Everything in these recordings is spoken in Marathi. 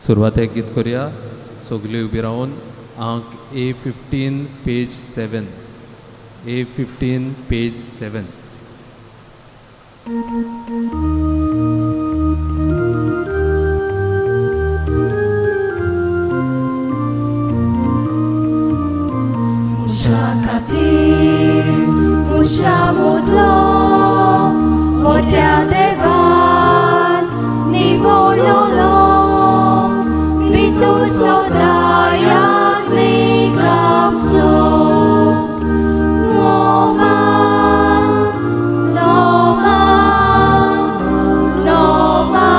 सुरवातेक गीत करूया सगळीं उबी रावन आंक A15 page 7 A15 page 7. Usiamudlo, podjadewan, nivololo, bitu sodayak likapso. Noma, noma, noma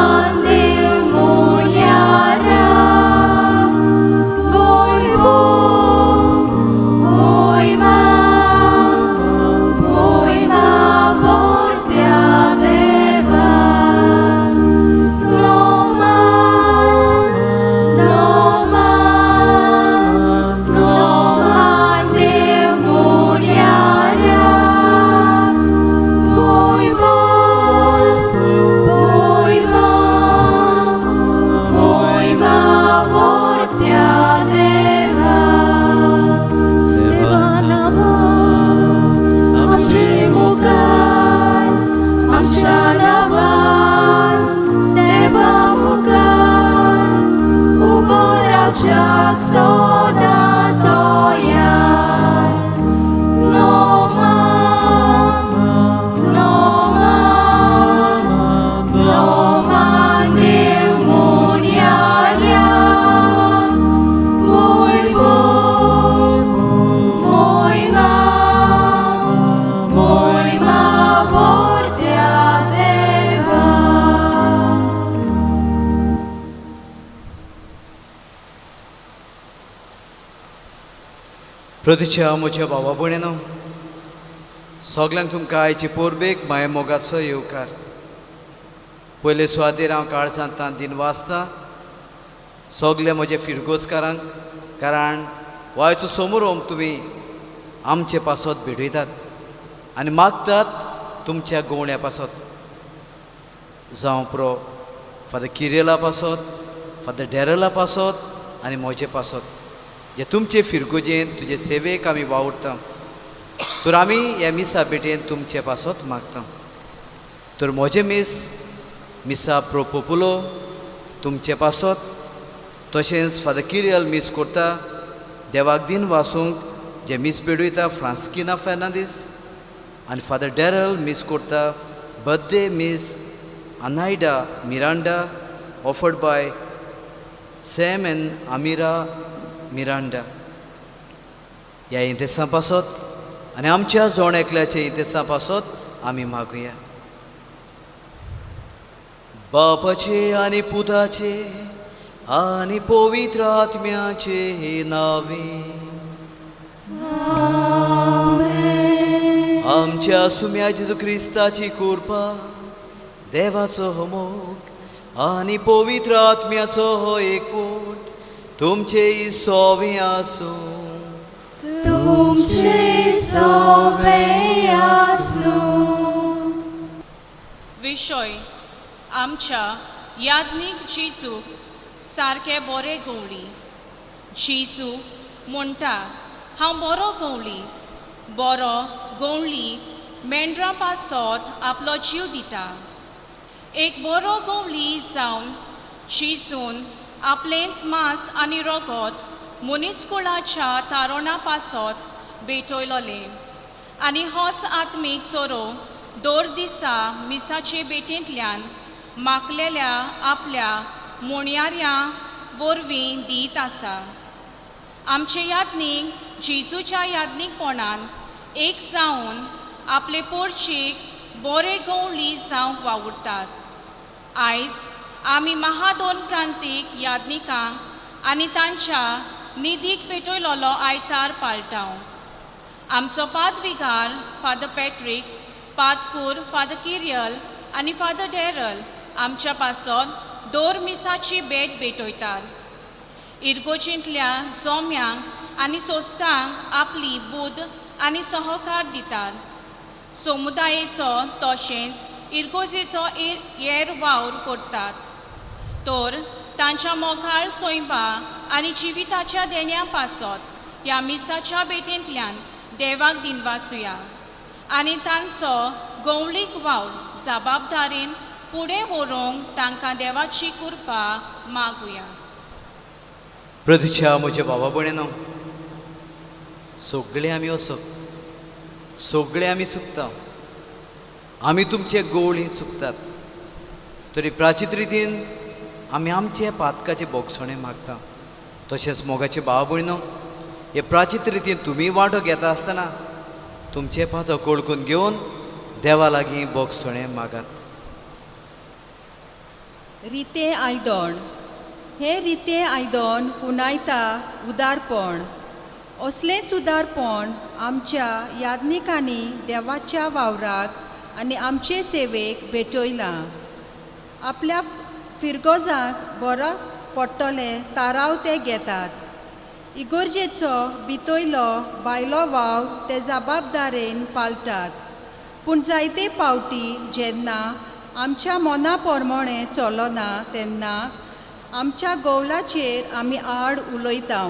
dimunyara, boy ma. प्रतीच्या म्हज्या भावा भयणीनो, सगल्यांक तुमकां आयचे पोरबेक माये मोगाचो येवकार. पयले सुवातेर हांव काळजांतान दिन वाचतां सगल्या म्हज्या फिरगोजकारांक, कारण वायचो समोरोम तुमी आमचे पासत भेटयतात आनी मागतात तुमच्या गोवण्या पासत. जावं प्रो फादर किरेला पासत, फादर डॅरला पासत आनी म्हजे पासत, जे तुमचे फिरगोजेन तुजे सेवेक आमी वावुरता. तर आमी ह्या मिसा भेटेन तुमचे पासत मागता. तर म्हजे मिसा प्रो पोपुलो तुमचे पासत, तशेंच फादर किरियल मिस करता देवाक दिन वासूंक जे मिस पेडयता फ्रांस्किना फेर्नांदीस, आनी फादर डॅरल मिस करता birthday miss Anaida Miranda offered by Sam and Amira Miranda. ह्या इंतेसां पासत आनी आमच्या जोण एकल्याचे इंतेसां पासत आमी मागुया. बापाचे आनी पुताचे आनी पवित्र आत्म्याचे नावे. आमच्या सुम्या जेजू क्रिस्ताची कृपा, देवाचो मोग आनी पवित्र आत्म्याचो हो एकवट तुमचे सोवे आसूं. तुमचे सोवे आसूं. विशय आमच्या याज्ञीक जेजूक सारके बरे गवळी. जेजू म्हणटा, हांव बरो गवळी. बरो गवळी मेंढरा पासत आपलो जीव दिता. एक बरो गवळी जावन जेजून आपलेंच मांस आनी रगत मनीसकुळाच्या तारोणा पासत भेटयलोले. आनी होच आत्मीक चोरो दोर दिसा मिसाचे बेटेंतल्यान मागलेल्या आपल्या मोणयाऱ्यां वरवीं दीत आसा. आमचे याज्ञीक जेजूच्या याज्ञीकपणान एक जावन आपले पोरचेक बरे गवळी जावंक वावुरतात. आयज आमी महादोन प्रांतीक याज्ञिकांक आनी तांच्या निधीक भेटयलोलो आयतार पाळटाव. आमचो पादविगार फादर पॅट्रीक, पादकूर फादर किरियल आनी फादर डॅरल आमच्या पासत दोर मिसाची भेट भेटयतात. इर्गोजींतल्या जोम्यांक आनी सोस्तांक आपली बुद आनी सहकार दितात. समुदायेचो तशेंच इर्गोजेचो हेर वावर करतात. तर तांच्या मोखार सोयंपाक आनी जिविताच्या देण्या पासत ह्या मिसाच्या बेटेंतल्यान देवाक दिनवासुया आनी तांचो गवळीक वावर जबाबदारेन फुडें व्हरूंक तांकां देवाची कृपा मागुया. प्रतीच्या म्हज्या भावा भयणीनो, सगळे आमी वसप, सगळे आमी चुकता, आमी तुमचे गवळी चुकतात. तरी प्राचीत रितीन आमी आमचे पातकाचे बोगसणे मागता. तशेंच मोगाचे भावा भयणीनो, हे प्राचीत रितीन तुमी वांटो घेता आसतना तुमचे पातक ओळखून घेवन देवा लागीं बोगसणे मागात. रिते आयदोण. हे रिते आयदोण पुनायता उदारपण. असलेंच उदारपण आमच्या याज्ञिकांनी देवाच्या वावराक आनी आमचे सेवेक भेटयलां. आपल्या फिरगोजाक बरो पडटले ताराव ते घेतात. इगोर्जेचो भितयलो भायलो वाव ते जबाबदारेन पालतात. पूण जायते पावटी जेन्ना आमच्या मना प्रमाणें चलना तेन्ना आमच्या गवलाचेर आमी आड उलयता.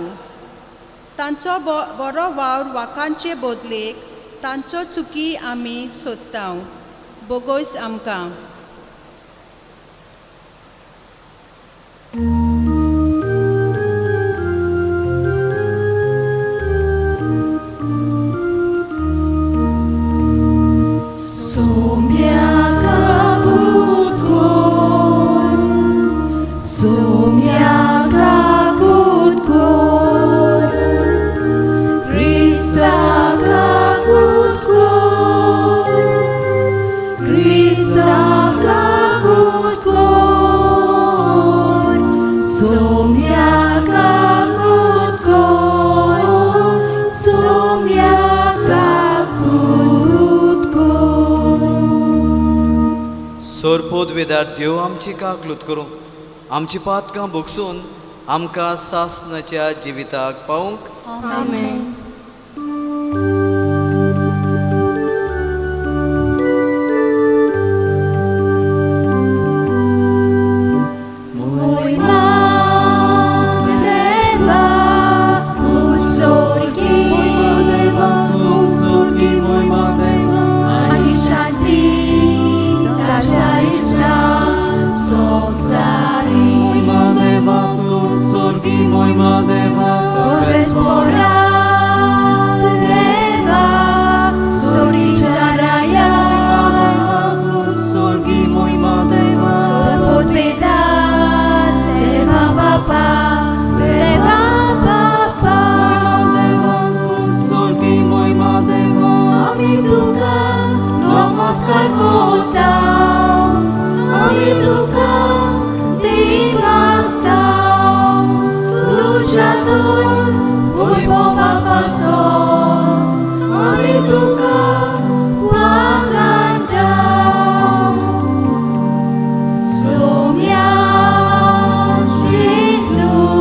तांचो बरो वावर वाकांचे बदलेक तांचो चुकी आमी सोदता. बोगोस आमकां. सोरपोद वेदार देव आमची काकलूत करूं, आमची पातकां भोगसून आमकां सासनाच्या जिविताक पावूंक. आमेन. Jesu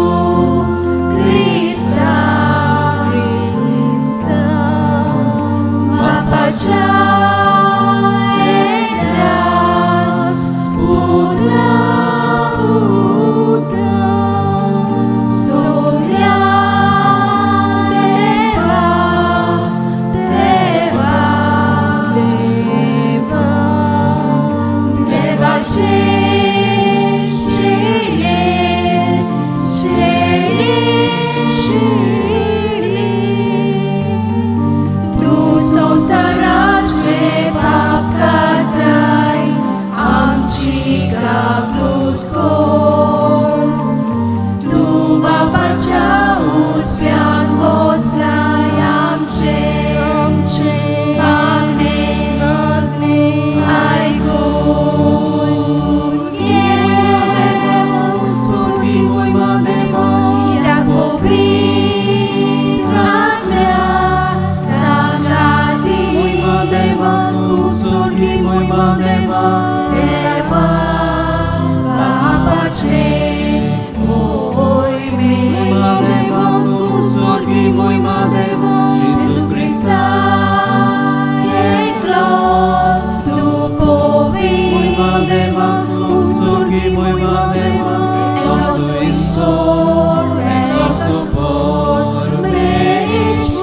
soul and us to pour.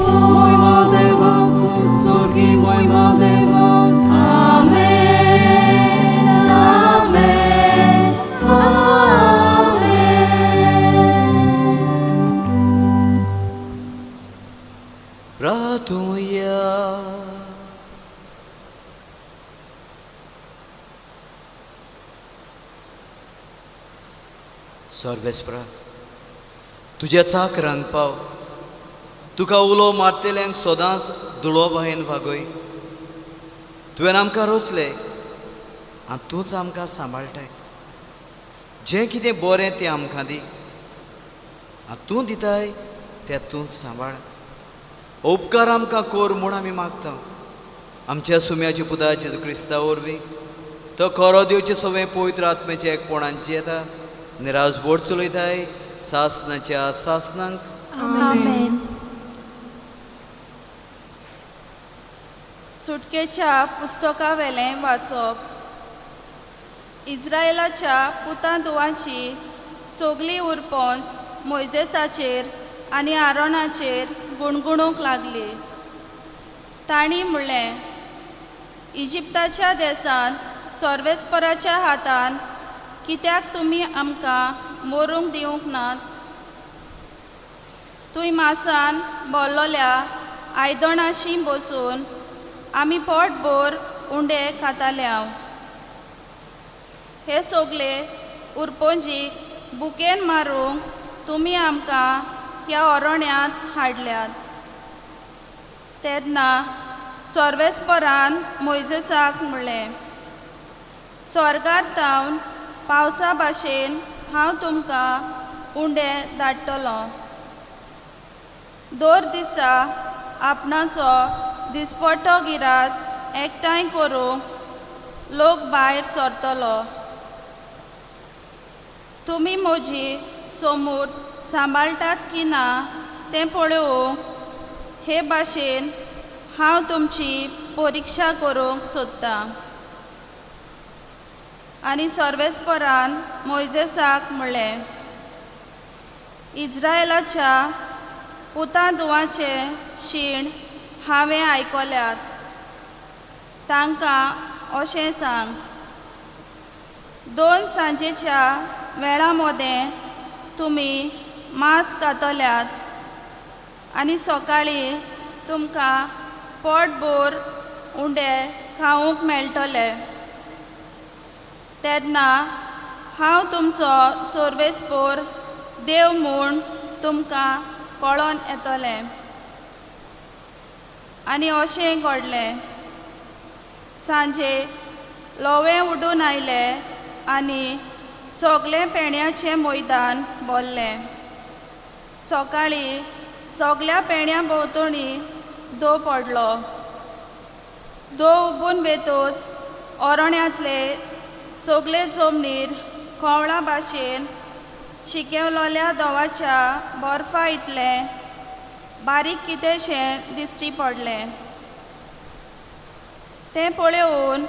Moima Devak, Sorgi Moima Devak. Amen, amen, amen. प्रार्थूया. सर्वेस्परा तुज्या चाकरांक पाव, तुका उलो मारतेल्यांक सदांच दुळो बाहेन वागय. तुवें आमकां रोचले आनी तूंच आमकां सांबाळटाय. जें कितें बरें तें आमकां दी आनी तूं दिताय तें तूंच सांबाळ. उपकार आमकां कोर म्हूण आमी मागता. आमच्या सुम्याच्या पुता जेजू क्रिस्ता वरवीं तो खरो दिवचे सगळे पवित्र आत्म्याचे एकपणांची येता. निरासभोर चलयताय सासनाच्या सासनांक. Amen. सुटकेच्या पुस्तका वेलें वाचप. इस्रायेलाच्या पुतांदुवांची सगळी उरपोंच मोइजेसाचेर आनी आरोनाचेर गुणगुणूंक लागली. तांणी म्हणलें, इजिप्ताच्या देशांत सर्वेस्पराच्या हातान कित्याक तुमी आमकां मरूंक दिवंक नात? तुय मासान भरलोल्या आयदनाशी बसून आमी पोटभर उंडे खाताले हांव. हे सगळे उरपोंजीक बुकेन मारूंक तुमी आमकां ह्या अरण्यांत हाडल्यात. तेन्ना सर्वेस्परान मोइजेसाक म्हणलें, स्वर्गार तावन पावसा भाशेन हांव तुमकां उंडे धाडटलों. दर दिसा आपणाचो दिसपट्टो गिराज एकठांय करूंक लोक भायर सरतलो. तुमी म्हजी समूट सांबाळटात की ना तें पळोवंक हे भाशेन हांव तुमची परिक्षा करूंक सोदतां. आनी सर्वेस्परान मोइजेसाक म्हणलें, इस्रायेलाच्या पुतांदुवांचे शीण हांवें आयकल्यात. तांकां अशें सांग, 2 सांजेच्या वेळा मदें तुमी मांस खातल्यात आनी सकाळीं तुमकां पोटभर उंडे खावंक मेळटले. तेन्ना हांव तुमचो सर्वेस्पर देव म्हूण तुमकां कळोन येतलें. आनी अशें घडलें. सांजे लोवें उडून आयलें आनी सगळें पेण्याचें मैदान भरलें. सकाळीं सगळ्या पेण्या भोंवतणी दो पडलो. दो उबून बेतूच अरण्यांतले सगळे जमनीर कोवळा भाशेन शिकेवलोल्या दोवाच्या बर्फा इतलें बारीक कितेंशें दिश्टी पडलें. तें पळोवन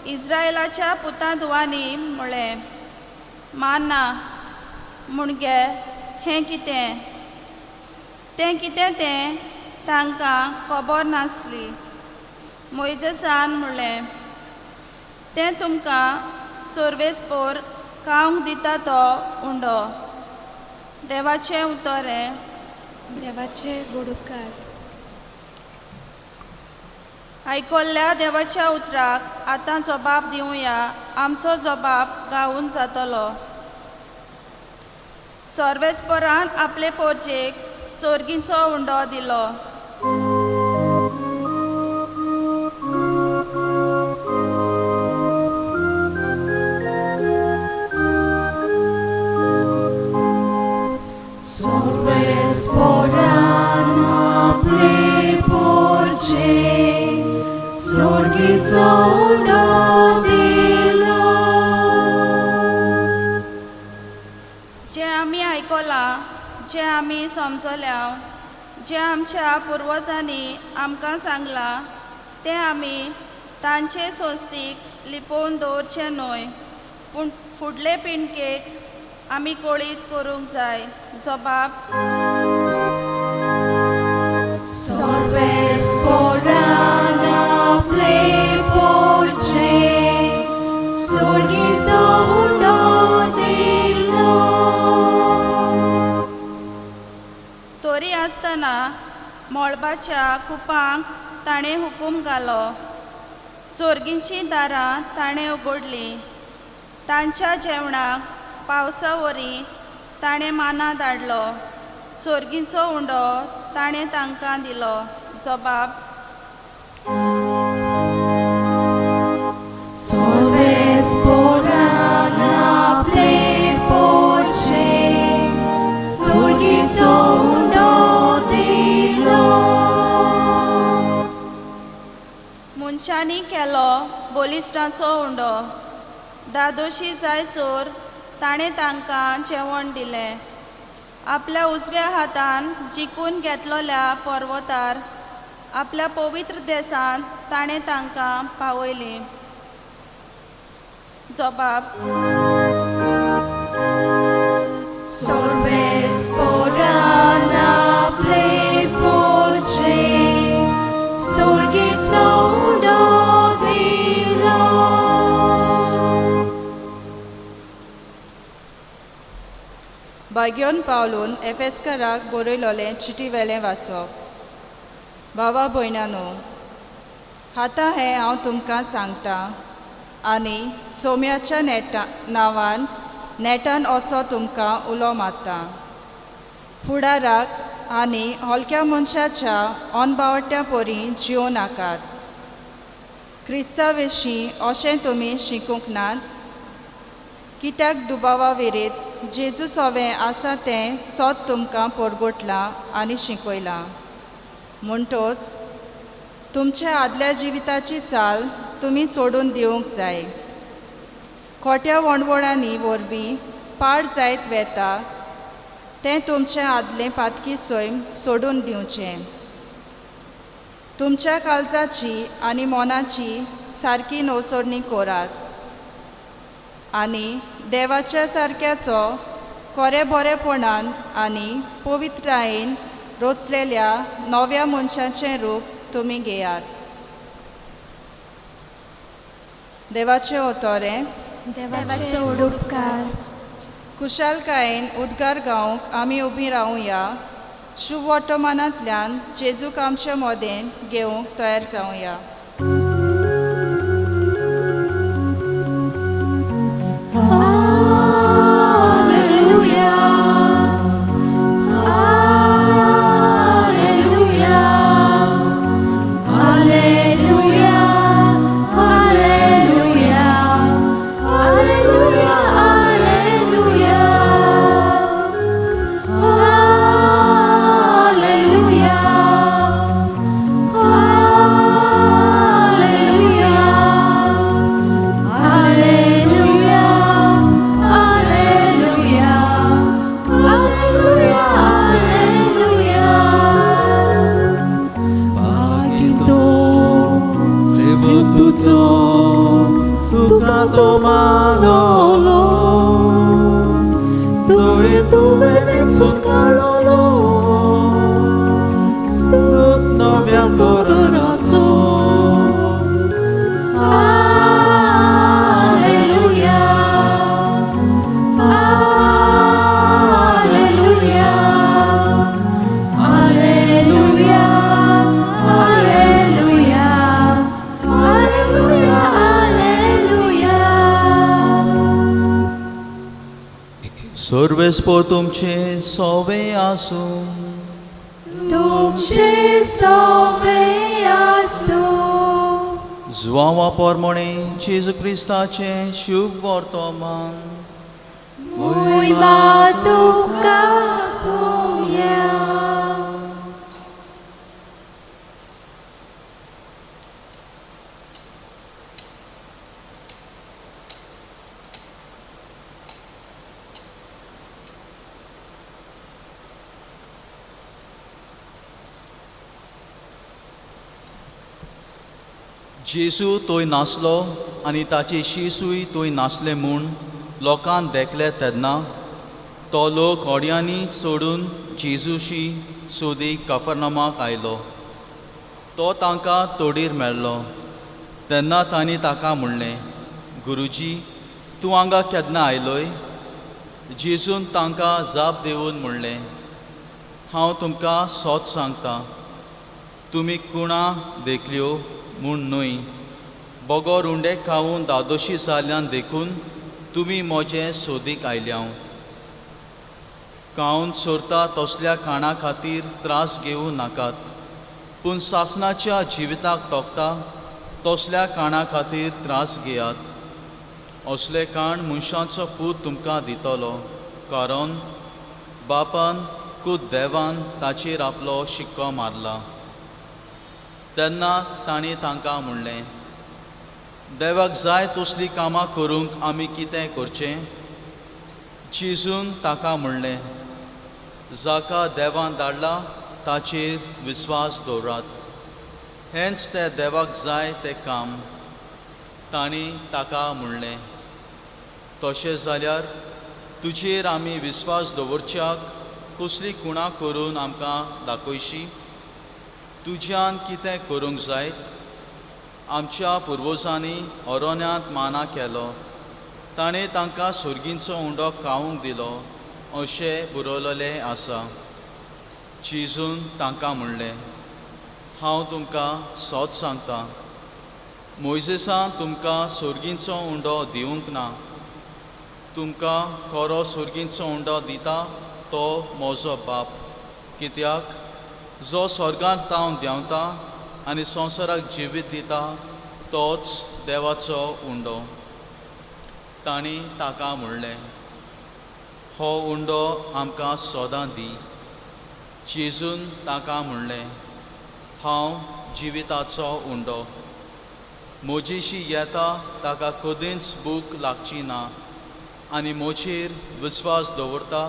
इस्रायेलाच्या पुतांदुवांनी म्हणलें, माना म्हणगे हें कितें? तें कितें तें तांकां खबर नासली. मोइजेसान म्हणलें, तें तुमकां सर्वेस्पर खावंक दिता तो उंडो. देवाचें उतरें. देवाचे गुडकार. आयकल्ल्या देवाच्या उतराक आतां जबाब दिवया. आमचो जबाब गावून जातलो. सर्वेस्परान आपले पोरचेक चोरगीचो उंडो दिलो. Sorvesporan आपले पोरचे सोर्गीचो उंडो दिलो. जें आमी आयकलां, जें आमी समजल्या, जें आमच्या पुर्वजांनी आमकां सांगलां, तें आमी तांचे सोस्तीक लिपोवन दवरचें न्हय, पूण फुडले पिणकेक आमी कळीत करूंक जाय. जबाब Sorbes porana plepoche, sorgizo undo dilo. तोरी आसतना मळबाच्या कुपांक ताणें हुकूम घालो. सोर्गींचीं दारां ताणें उगडलीं. तांच्या जेवणाक पावसा वरी ताणें माना धाडलो. सोर्गींचो उंडो ताणें तांकां दिलो. जबाब Sorbes porana plepoche, sorgizo undo dilo. मनशांनी केलो बलिश्टांचो उंडो. दादोशी जायचोर ताणें तांकां जेवण दिलें. आपल्या उजव्या हातान जिखून घेतलोल्या पर्वतार आपल्या पवित्र देसांत ताणें तांकां पावयलीं. जबाब Sorbes porana plepoche, sorgizo undo dilo. बाग्योन पावलून एफेस्कराक बरयलोलें चिटी वेलें वाचप. भावा भयणानो, आतां हें हांव तुमकां सांगतां आनी सोम्याच्या नांवान नेटान असो तुमकां उलो मारता. फुडाराक आनी हलक्या मनशाच्या अनबावट्या परी जिवो नाकात. क्रिस्ता विशीं अशें तुमी शिकूंक नात. कित्याक दुबावा विरीत जेजू सोवें आसा तें सोद तुमकां परगोटलां आनी शिकयलां. म्हणटोच तुमच्या आदल्या जिविताची चाल तुमी सोडून दिवंक जाय. खोट्या वणवणांनी वरवीं पाड जायत वेता तें तुमचें आदलें पातकी सैम सोडून दिवचें. तुमच्या काळजाची आनी मोनाची सारकी नवसोडणी करात आनी देवाच्या सारक्याचो खरे बरेपणान आनी पवित्रतायेन रोचलेल्या नव्या मनशाचें रूप तुमी घेयात. देवाचें उतोरें. देवाचो उपकार. कुशालकायेन उद्गार गावंक आमी उबीं रावुया. शुभ वर्तमानांतल्यान जेजूक आमचे मोदेन घेवंक तयार जावया. Tuka to manolo, dove tu venezzo calolo, tut novia razzo. Alleluia, alleluia, alleluia, alleluia, alleluia, alleluia. Sarves पो तुमचे सोवे आसूं. तुमचे सोबे आसो. जुवांवा पोरमोणे जेजू क्रिस्ताचें शुभ वर्तमान. Muima tuka soya. जेजू तोय नासलो आनी ताची शिसूय तोय नासले म्हूण लोकांक देखले तेन्ना तो लोक होड्यांनी सोडून जेजूशी सोदीक कफरनामाक आयलो. तो तांकां तोडीर मेळ्ळो. तेन्ना तांणी ताका म्हणलें, गुरुजी, तूं हांगा केन्ना आयलोय? जेजून तांकां जाप दिवन म्हणलें, हांव तुमकां सोत सांगतां, तुमी कुणां देखल्यो म्हूण न्हय, बोगोर उंडे खावून दादोशी जाल्ल्यान देखून तुमी म्हजें सोदीक आयल्याव. खावन सोरता तसल्या काणा खातीर त्रास घेवं नाकात, पूण सासणाच्या जिविताक तोखता तसल्या काणा खातीर त्रास घेयात. असले काण मनशाचो पूत तुमकां दितलो, कारण बापान खूद देवान ताचेर आपलो शिक्को मारला. तेन्ना तांणी तांकां म्हणलें, देवाक जाय तसलीं कामां करूंक आमी कितें करचें? जेजून ताका म्हणलें, जाका देवान धाडला ताचेर विस्वास दवरात, हेंच तें देवाक जाय तें काम. तांणी ताका म्हणलें, तशें जाल्यार तुजेर आमी विस्वास दवरच्याक कसली कुणां करून आमकां दाखयशी? तुज्यान कितें करूंक जायत? आमच्या पुर्वजांनी अरोन्यांत माना केलो, ताणें तांकां सुर्गींचो उंडो खावंक दिलो अशें बरयलेलें आसा. जेजून तांकां म्हणलें, हांव तुमकां सोत सांगतां, मोइजेसान तुमकां सुर्गींचो उंडो दिवंक ना. तुमकां खरो सुर्गींचो उंडो दिता तो म्हजो बाप, कित्याक जो स्वर्गांत तावन देंवता आनी संवसाराक जिवीत दिता तोच देवाचो उंडो. तांणी ताका म्हणलें, हो उंडो आमकां सोदां दी. जेजून ताका म्हणलें, हांव जिविताचो उंडो. म्हजेशी येता ताका कधीच भूक लागची ना, आनी म्हजेर विस्वास दवरता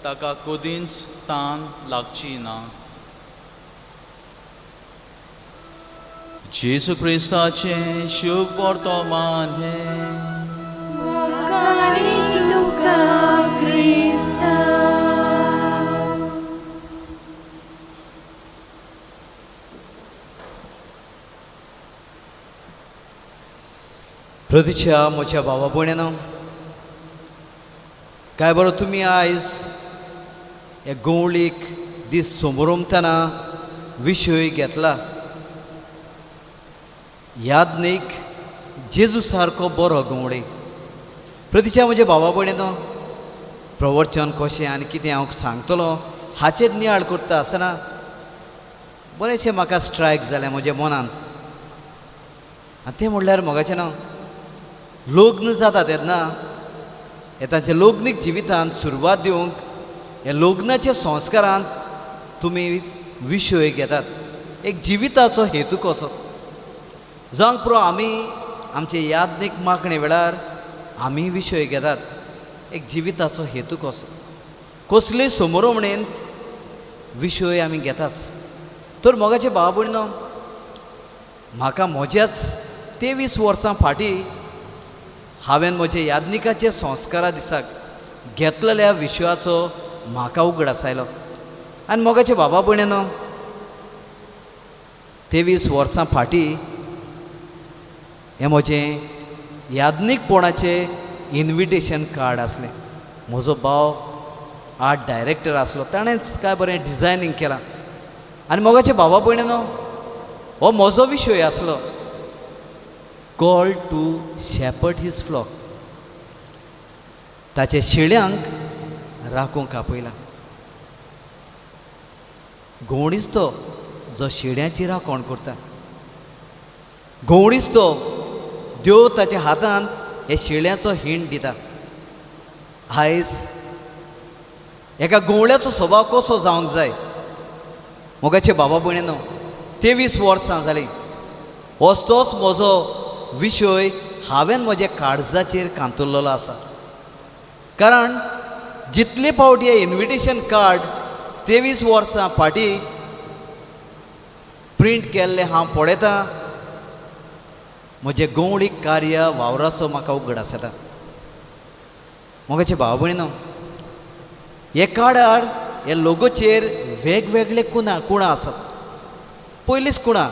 ताका कधीच तान लागची ना. जेजू क्रिस्ताचें शुभ वर्तमान हें. वखाणी तुका क्रिस्ता. प्रतीच्या म्हज्या भावा भयणांनो, काय बरो तुमी आयज हे गवळीक दीस समोरमतना विशय घेतला. यादनीक जेजू सारको बरो गवळी. प्रतीच्या म्हज्या भावा भयणांनो, प्रवचन कशें आनी कितें हांव सांगतलो हाचेर नियाळ करता आसतना बरेंशें म्हाका स्ट्रायक जालें म्हज्या मनांत. आनी तें म्हणल्यार मोगाचें नांव, लग्न जाता तेन्ना हे तांच्या लग्नीक जिवितांत सुरवात दिवंक हे लग्नाच्या संस्कारांत तुमी विशय घेतात. एक जिविताचो हेतू कसो जावंक पुरो आमी आमचे यादनीक मागणे वेळार आमी विशय घेतात. एक जिविताचो हेतू कसो, कसलेय समोरवणेंत विशय आमी घेताच. तर मोगाचे भाव भयणो, म्हाका म्हज्याच 23 वर्सां फाटीं हांवें म्हज्या यादनिकाचे संस्कारा दिसाक घेतलेल्या विशयाचो म्हाका उगडास आयलो. आनी मोगाचे बाबा भयणांनो, 23 वर्सां फाटीं हें म्हजें यादनीकपणाचें इन्विटेशन कार्ड आसलें. म्हजो भाव आर्ट डायरेक्टर आसलो, ताणेंच काय बरें डिजायनींग केलां. आनी मोगाचे बाबा भयणांनो, हो म्हजो विशय आसलो, call to shepherd his flock. ताचे शेळ्यांक राखूंक आपयला. गवळीच तो जो शेळ्यांची राखण करता. गवळीच तो देव ताच्या हातांत हे शेळ्यांचो हिंड दिता. आयज एका गवळ्याचो स्वभाव कसो जावंक जाय? मोगाचे बाबा भयणांनो, 23 वर्सां जालीं होच तोच म्हजो विशय हांवें म्हज्या काळजाचेर कांतुरलेलो आसा. कारण जितले फावटी हे इन्विटेशन कार्ड 23 वर्सां फाटीं प्रिंट केल्लें हांव पळयतां, म्हजें गवळीक कार्य वावराचो म्हाका उगडास येता. मोगाचे भाव भयणो, हे काळार हे लोगोचेर वेगवेगळे कुणां आसात. पयलीच कुणां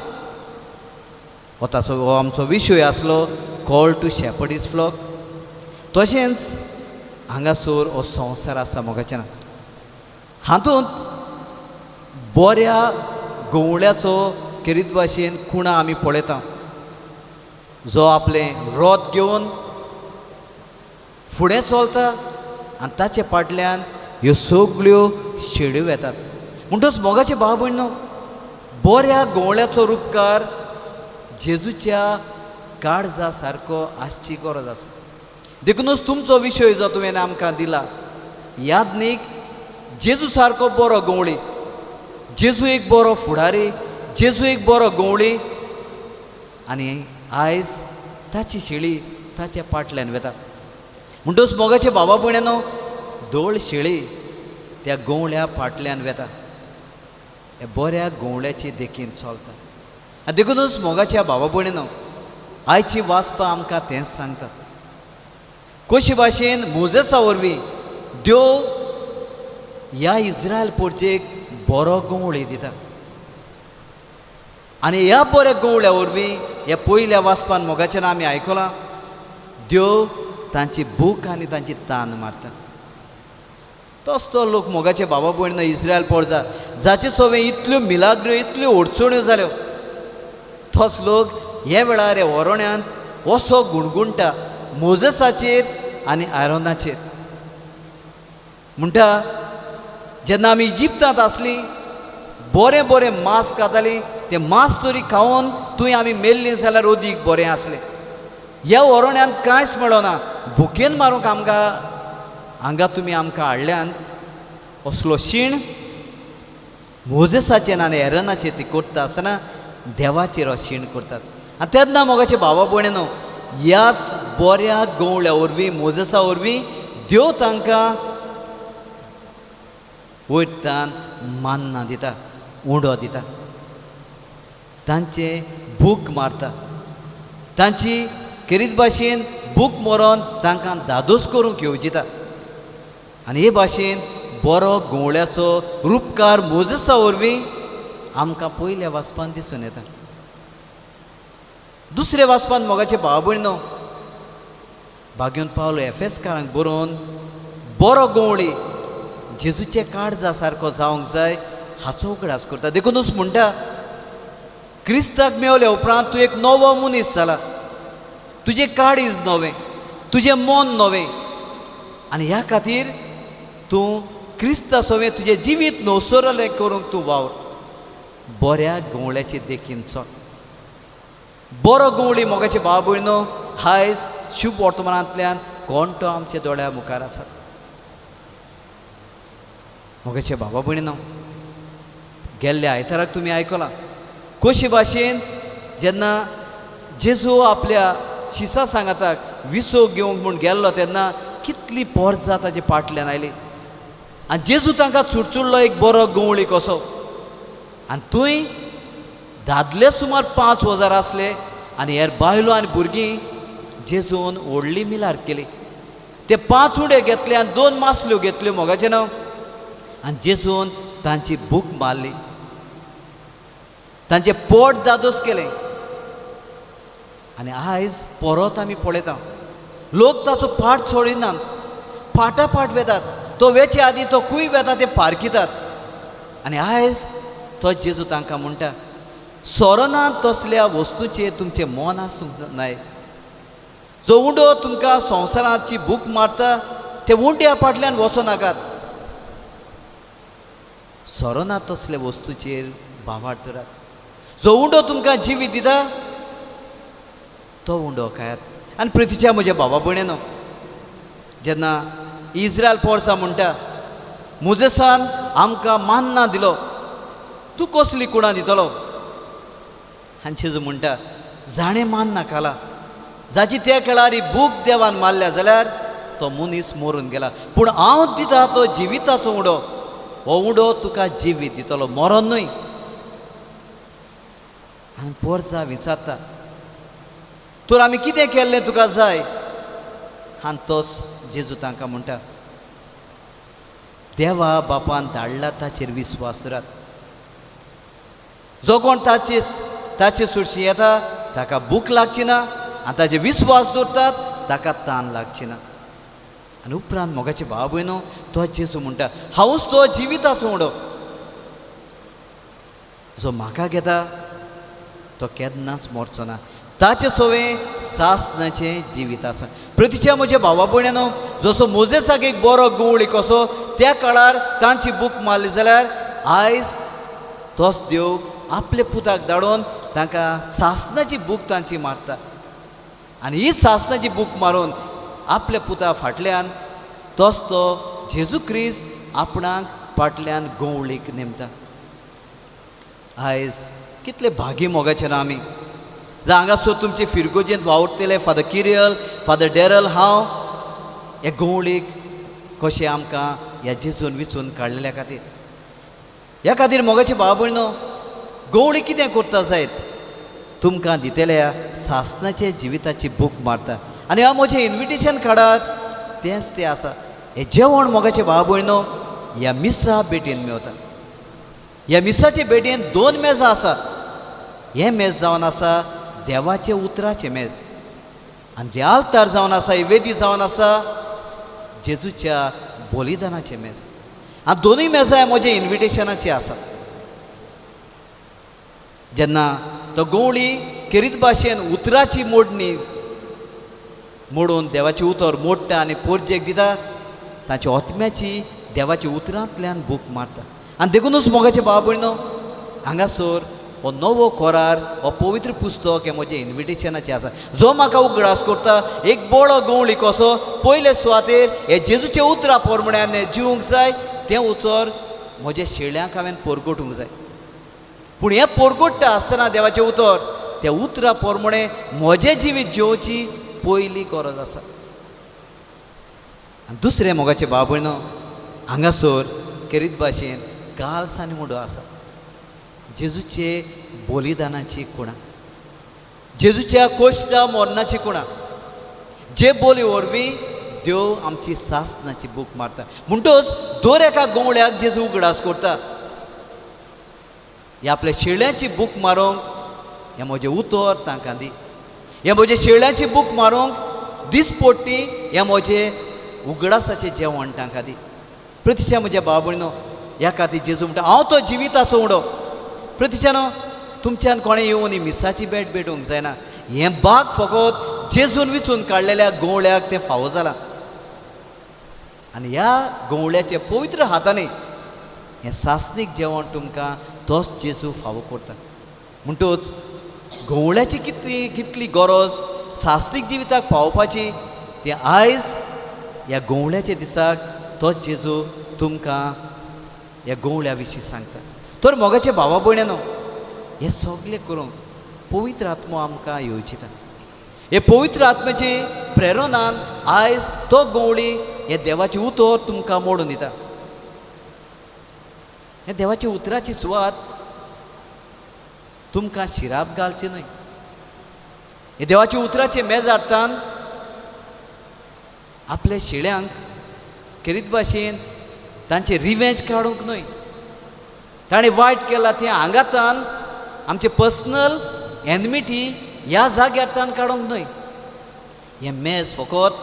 हो आमचो विशय आसलो call to shepherd his flock. तशेंच हांगासर हो संवसार आसा मोगाचें ना. हातूंत बऱ्या गवळ्याचो किरीत भाशेन कुणां आमी पळयता जो आपलें रथ घेवन फुडें चलता आनी ताचे फाटल्यान ह्यो सगल्यो शेळयो येतात. म्हणटच मोगाचे भाव भयणो, बऱ्या गवळ्याचो रूपकार जेजूच्या काळजा सारको आसची गरज आसा. देखूनच तुमचो विशय जो तुवें आमकां दिला, यादनीक जेजू सारको बरो गवळी, जेजू एक बरो फुडारी, जेजू एक बरो गवळी, आनी आयज ताची शेळी ताच्या फाटल्यान वेता. म्हणटच मोगाचे बाबा भयणानो, दोळ शेळी त्या गवळ्या फाटल्यान वेता. हे बऱ्या गवळ्याची देखीन चलता. आनी देखूनच मोगाच्या बाबा भयणानो, आयची वाचपां आमकां तेंच सांगता. कशे भाशेन मोजेसा वरवीं देव ह्या इस्रायल पोरचेक बरो गवळी दिता. आनी ह्या बऱ्या गवळ्या वरवीं ह्या पयल्या वाचपान मोगाच्यान आमी आयकलां, देव तांची भूक आनी तांची तान मारता. तोच तो लोक मोगाचे बाबा भयण इस्रायल पोरजा जाचे सोवे इतल्यो मिलाग्र्यो इतल्यो अडचण्यो जाल्यो, तोच लोक हे वेळार ह्या वरोण्यांत असो गुणगुणटा मोजेसाचेर आनी आरोनाचेर. म्हणटा जेन्ना आमी इजिप्तांत आसलीं, बरें बरें मांस खातालीं, तें मांस तरी खावन थंय आमी मेल्लीं जाल्यार अदीक बरें आसलें. ह्या वरोण्यांत कांयच मेळना. भुकेन मारूंक आमकां हांगा तुमी आमकां हाडल्यान असलो शीण मोजेसाचेर आनी एरनाचेर ती करता आसतना देवाचेर हो शीण करतात. आनी तेन्ना मोगाचे भावा भयणीनो, ह्याच बऱ्या गवळ्या वरवीं मोजेसा वरवीं देव तांकां वयरतान मान्ना दिता, उंडो दिता, तांचे भूक मारता, तांची किरीत भाशेन भूक मरोन तांकां धादोस करूंक येवजिता. आनी हे भाशेन बरो गवळ्याचो रूपकार मोजेसा वरवीं आमकां पयल्या वाचपान दिसून येता. दुसऱ्या वाचपान मोगाचे भाव भयणो, भाग्योन पावलो एफेसकारांक बरोवन बरो गवळी जेजूचे काळजा सारको जावंक जाय हाचो उगडास करता. देखूनच म्हणटा, क्रिस्ताक मेवल्या उपरांत तूं एक नवो मनीस जाला. तुजें काळीज नवें, तुजें मन नवें, आनी ह्या खातीर तूं क्रिस्ता सोवें तुजें जिवीत नवसरलें करूंक तूं वावर. बऱ्या गवळ्याची देखीन चल. बरो गवळी मोगाचे भाव भयणो आयज शुभ वर्तमानांतल्यान कोणटो आमच्या दोळ्या मुखार आसा. मोगाचे भावा भयणीनो, गेल्ल्या आयताराक तुमी आयकलां कशे भाशेन जेन्ना जेजू आपल्या शिसा सांगाताक विसो घेवंक म्हूण गेल्लो तेन्ना कितली पोरजां ताचे फाटल्यान आयली. आनी जेजू तांकां चुडचुडलो एक बरो गवळी कसो. आनी थंय दादले सुमार 5,000 आसले आनी हेर बायलो आनी भुरगीं जेजून व्हडली मिलार केली. ते 5 उंडे घेतले आनी 2 मासल्यो घेतल्यो मोगाचें नांव. आनी जेजून तांची भूक मारली, तांचें पोट दादोस केलें. आनी आयज परत आमी पळयता लोक ताचो फाट सोडिनात, फाटा फाट वेतात. तो वेचे आदीं तो खूंय वेता ते पारकितात. आनी आयज तो जेजू तांकां म्हणटा, सोरना तसल्या वस्तूचेर तुमचें मन आसूंक जाय. जो उंडो तुमकां संवसाराची भूक मारता ते उंड्या फाटल्यान वचो नाकात. सोरना तसल्या वस्तूचेर भावार्थ धरात. जो उंडो तुमकां जिवीत दिता तो उंडो खायात. आनी प्रितीच्या म्हज्या भावा भयणीनो, जेन्ना इस्रायल पोरसां म्हणटा मोजेसान आमकां मान्ना दिलो, तूं कसली कुणां दितलो? आनी जेजू म्हणटा, जाणें मान्ना खाला, जाची त्या काळार भूक देवान मारल्या जाल्यार तो मनीस मरून गेला. पूण हांव दिता तो जिविताचो उंडो. हो उंडो तुका जिवीत दितलो, मरोन न्हय. आनी पोरसां विचारता, तर आमी कितें केल्लें तुका जाय? आनी तोच जेजू तांकां म्हणटा, देवा बापान धाडला ताचेर विस्वास दवरात. जो कोण ताचे सुरशी येता ताका भूक लागची ना आनी ताचे विस्वास दवरतात ताका तान लागची ना. आनी उपरांत मोगाचे भाव भयणो तो जेजू म्हणटा हांवूच तो जिविताचो उडो. जो म्हाका घेता तो केन्नाच मरचो ना. ताचे सोवे सासनाचें जिवीत आसा. प्रतीच्या म्हज्या भावा भयणांनो, जसो मोजेसाक एक बरो गवळी कसो त्या काळार तांची बूक मारली जाल्यार आयज तोच देव आपले पुताक धाडून तांकां सासनाची बूक तांची मारता. आनी ही सासनाची बूक मारून आपल्या पुता फाटल्यान तोच तो जेजू क्रिस्त आपणाक फाटल्यान गवळीक नेमता. आयज कितले भागी मोगाचे ना आमी. जावं हांगासर तुमचे फिरगोजेंत वावुरतले फादर किरियल, फादर डॅरल, हांव हे गवळीक कशें आमकां ह्या जेजून विचून काडलेल्या खातीर. ह्या खातीर मोगाचे भाव भयणो, गवळी कितें करता जायत तुमकां दितल्या सासनाचे जिविताची बूक मारता. आनी हांव म्हजें इन्विटेशन काडात तेंच तें आसा. हें जेवण मोगाचे भाव भयणो ह्या मिसा भेटेन मेवता. ह्या मिसाचे भेटेन 2 मेजां आसात. हें मेज जावन आसा देवाचे उतराचें मेज आनी जें आल्तार जावन आसा, ही वेदी जावन आसा जेजूच्या बलिदानाचें मेज. आनी दोनूय मेजां म्हज्या इन्विटेशनाची आसात. जेन्ना तो गवळी केरीत भाशेन उतराची मोडणी मोडून देवाची उतर मोडटा आनी पोरजेक दिता, ताच्या ओतम्याची देवाच्या उतरांतल्यान बूक मारता. आनी देखूनच मोगाचे भाव भयणो, हांगासर हो नवो कोरार, हो पवित्र पुस्तक हें म्हजें इन्विटेशनाचें आसा. जो म्हाका उगडास करता एक बरो गवळी कसो पयले सुवातेर हे जेजूचे उतरा पोरमण्यान जिवंक जाय, तें उतर म्हज्या शेळ्यांक हांवें पोरगोटूंक जाय. पूण हें पोरगोट्टा आसतना देवाचें उतर त्या उतरा पोरमणें म्हजें जिवीत जिवोवची पयली गरज आसा. आनी दुसरें मोगाचें भाव भयणो, हांगासर केरीत भाशेन गाल्स आनी मुडो आसा. जेजूचे बलिदानाची खुणां, जेजूच्या कोश्टा मरणाची खुणां, जे बोली वरवीं देव आमची सासनाची बूक मारता. म्हणटच दर एका गवळ्याक जेजू उगडास करता. हे आपल्या शेळ्यांची बूक मारूंक हें म्हजें उतर तांकां दी. हें म्हज्या शेळ्यांची बूक मारूंक दिसपट्टी हें म्हजें उगडासाचें जेवण तांकां दी. प्रतीच्या म्हज्या भाव भयणो, ह्या खातीर जेजू म्हणटा हांव तो जिविताचो उडो. प्रतीच्यानो तुमच्यान कोणें येवन ही मिसाची भेट भेटूंक जायना. हें बाग फकत जेजून विचून काडलेल्या गवळ्याक तें फावो जालां. आनी ह्या गवळ्याच्या पवित्र हातांनी हें सासनीक जेवण तुमकां तोच जेजू फावो करता. म्हणटच गवळ्याची कितली गरज सासनीक जिविताक पावोवपाची तें आयज ह्या गवळ्याच्या दिसाक तोच जेजू तुमकां ह्या गवळ्या विशीं सांगता. तर मोगाचे भावा भयणांनो, हें सगळें करूंक पवित्र आत्मो आमकां येवजिता. हे पवित्र आत्म्याचे प्रेरणान आयज तो गवळी हे देवाची उतर तुमकां मोडून दिता. हे देवाच्या उतराची सुवात तुमकां शिराप घालची न्हय. हे देवाच्या उतराचे मेज हाडटान आपल्या शेळ्यांक केरीत भाशेन तांचे रिवेंज काडूंक न्हय. ताणें वायट केलां तें हांगातान आमचे पर्सनल एनमिटी ह्या जाग्यार काडूंक न्हय. हें मेज फकत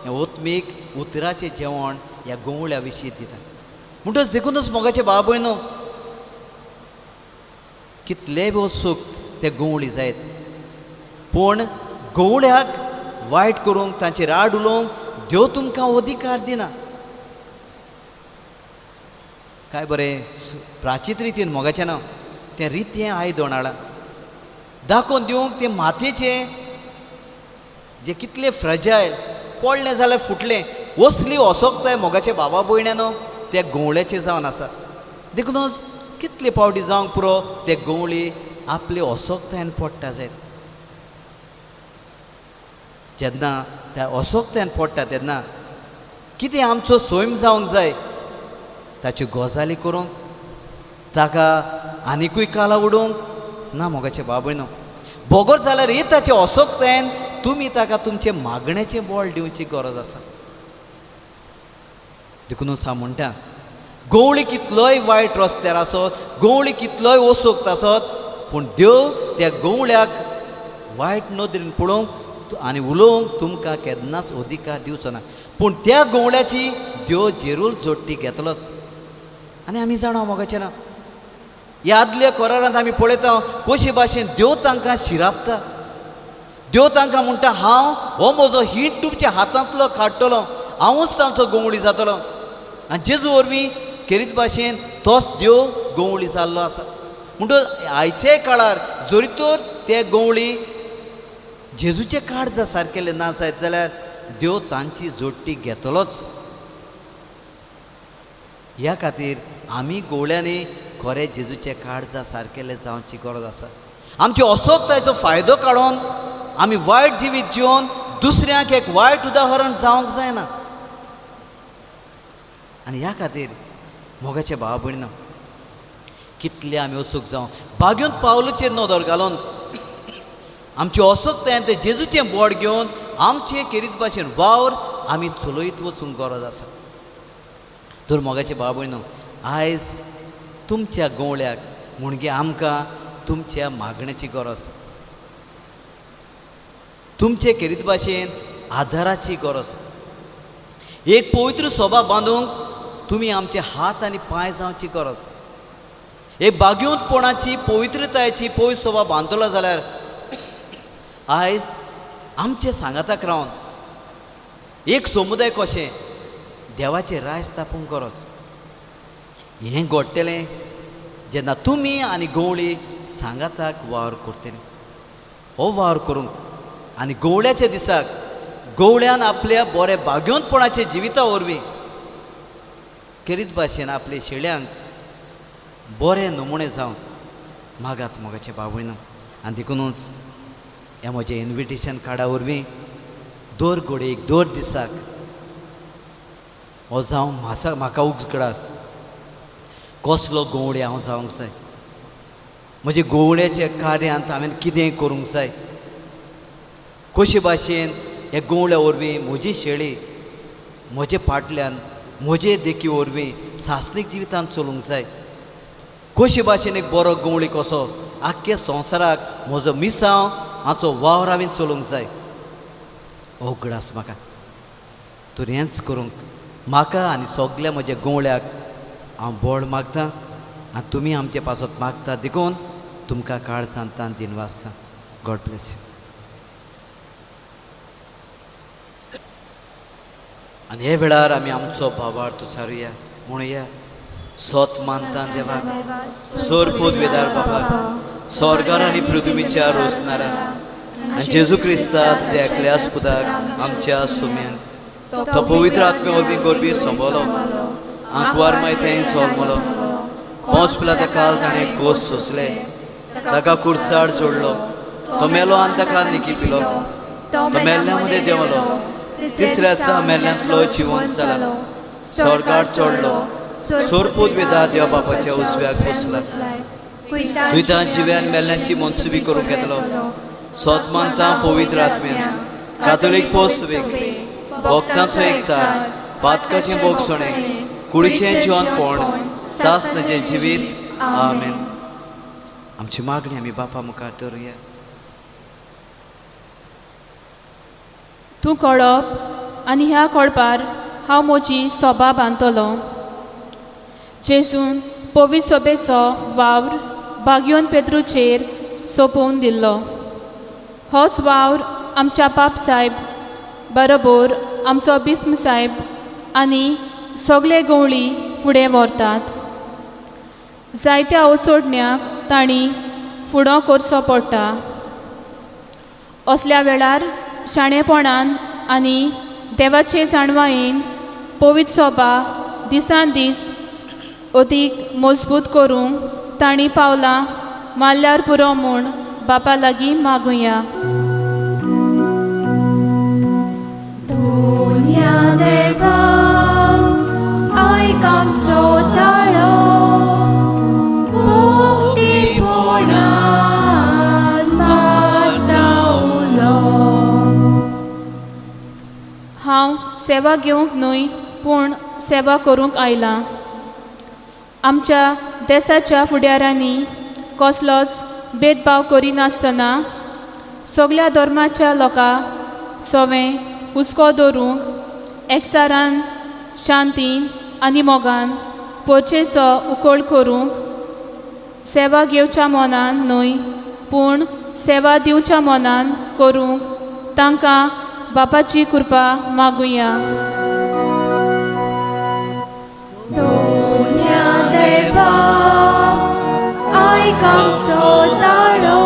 हें ओतमीक उतराचें जेवण ह्या गवळ्या विशीं दिता. म्हणटच देखूनच मोगाचे भाव भयणो, कितलेय उत्सुक्त ते गवळी जायत पूण गवळ्याक वायट करूंक तांचेर राड उलोवंक देव तुमकां अधिकार दिना. काय बरें प्राचीत रितीन मोगाचें ना तें रितें आयदन हाडा दाखोवन दिवंक तें मातयेचें जें कितलें फ्रजायल पडलें जाल्यार फुटलें असली असोकताय मोगाच्या भावा भयणांनो त्या गवळ्याचें जावन आसा. देखूनच कितले पावटी जावंक पुरो ते गवळी आपले असोकतायन पडटा जायत. जेन्ना त्या असोकतायन पडटा तेन्ना कितें आमचो सोयम जावंक जाय ताच्यो गजाली करूंक ताका आनिकूय काला उडोवंक ना. मोगाचे भाव भयणो, बोगोर जाल्यार ही ताचे असोकतायन तुमी ताका तुमचें मागणेचें बोल दिवची गरज आसा. देखूनच हांव म्हणटा गवळी कितलोय वायट रस्त्यार आसत, गवळी कितलोय ओसोक्त आसत, पूण देव त्या गवळ्याक वायट नदरेन पळोवंक आनी उलोवंक तुमकां केन्नाच अधिकार दिवचो ना. पूण त्या गवळ्याची देव जेरूल जोडटी घेतलोच. आनी आमी जाणा मोगाचें ना, ह्या आदल्या कोरारांत आमी पळयता कशे भाशेन देव तांकां शिरापता. देव तांकां म्हणटा, हांव हो म्हजो हीट तुमच्या हातांतलो काडटलो, हांवूच तांचो गवळी जातलो. आनी जेजू वरवीं खेरीत भाशेन तोच देव गवळी जाल्लो आसा. म्हणटच आयचे काळार जरी तर ते गवळी जेजूचे काळ जर सारकेले ना जायत जाल्यार देव तांची जोडटी घेतलोच. ह्या खातीर आमी गवळ्यांनी खरे जेजूचे काळ जा सारकेले जावची गरज आसा. आमची असोगतायेचो फायदो काडून आमी वायट जिवीत जिवन दुसऱ्यांक एक वायट उदाहरण जावंक जायना. आनी ह्या खातीर मोगाचे भाव भयणीनो, कितले आमी असूक जावं बागेंत पावलाचेर नदर घालून आमची असोगतायेन ते जेजूचें बोड घेवन आमचे खेरीत भाशेन वावर आमी चलयत वचूंक गरज आसा. तर मोगाचे भाव भयणीनो, आयज तुमच्या गवळ्याक म्हणजे आमकां तुमच्या मागण्याची गरज, तुमचे खेरीत भाशेन आदाराची गरज. एक पवित्र सोबा बांदूंक तुमी आमचे हात आनी पांय जावची गरज. एक बागेंतपणाची पवित्रतायेची पवित्र सोबा बांदतलो जाल्यार आयज आमचे सांगाताक रावन एक समुदाय कशें देवाचें राय स्थापूंक गरज. हें घडटलें जेन्ना तुमी आनी गवळी सांगाताक वावर करतलीं. हो वावर करूंक आनी गवळ्याच्या दिसाक गवळ्यान आपल्या बरे बागेंतपणाचे जिविता वरवीं खेरीत भाशेन आपले शेळ्यांक बरे नमुणे जावं मागात मोगाचे भाव भयणो. आनी देखूनच हें म्हजें इन्विटेशन कार्डा वरवीं दर घडयेक दर दिसाक हो जावं म्हाका उजगडास कसलो गवळी हांव जावंक जाय, म्हजे गवळ्याच्या कार्यांत हांवें कितें करूंक जाय, कशे भाशेन हे गवळ्या वरवीं म्हजी शेळी म्हजे फाटल्यान म्हजे देखी वरवीं सासणीक जिवितांत चलूंक जाय, कशे भाशेन एक बरो गवळी कसो आख्ख्या संवसाराक म्हजो मिसांव हाचो वावर हांवें चलोवंक जाय. उगडास म्हाका. तर हेंच करूंक म्हाका आनी सगल्या म्हज्या गवळ्याक हांव बळ मागतां आनी तुमी आमचे पासत मागता देखून तुमकां काळ सांगता आनी दिन वाचता. God bless you. आनी हे वेळार आमी आमचो भावार्थ उचारुया, म्हणुया, सोत मानता देवाक, सोरपोद वेदार बाबाक, स्वर्गार आनी पृथ्वीच्या रोसणारा आनी जेजू क्रिस्ता तुज्या एकल्या पुताक आमच्या सुम्यान तो पवित्र आत्मे वरवीं गोरबी संभोलो, आंकवार मायतें सोरमलो, पोंच पिलाच्या काल ताणें कोस सोंसले, ताका कुर्साड जोडलो, तो मेलो आनी ताका निकी पिलो, तो मेल्ल्या मदें देंवलो, तिसऱ्या दिसा मेल्ल्यांतलो जिवंत जालो, स्वर्गार चडलो, सोरपूत वेदा देवा बापाच्या उजव्याक बसला, तुयतां जिव्यान मेल्ल्यांची मनसुबी करूंक येतलो, सोत मानता पवित्र आत्म्यान, कातोलीक पोसवेक, भक्तांचो एकतार, पातकाचें बोगसणें, कुडीचें जिवंतपण, सासणाचें जिवीत. आमेन. आमची मागणी आमी बापा मुखार दवरुया. तूं कळप आनी ह्या कळपार हांव म्हजी सोबा बांदतलो. जेजून पवित्र सोबेचो वावर बागयोन पेद्रूचेर सोंपोवन दिल्लो. होच वावर आमच्या बाप साहेब बरोबर आमचो बिस्म साहेब आनी सगळे गवळी फुडें व्हरतात. जायत्या अवचोडण्याक तांणी फुडो करचो पडटा. असल्या वेळार शाणेपणान आनी देवाचे जाणवायेन पवित्र सोबा दिसान दीस अदीक मजबूत करूंक तांणी पावलां मारल्यार पुरो म्हूण बापा लागीं मागुया. Dunia deva aikam sotalo mukti ponan mataulo. हांव सेवा घेवंक न्हय पूण सेवा करूंक आयलां. आमच्या देशाच्या फुडाऱ्यांनी कसलोच भेदभाव करिनासतना सगळ्या धर्माच्या लोकांक सवें हुस्को दवरूंक एकचारान शांतीन आनी मोगान पोरचेचो उकोल करूंक सेवा घेवच्या मनान न्हय पूण सेवा दिवच्या मनान करूंक तांकां बापाची कृपा मागुया. दोन्या देवा आयकांचो दाडो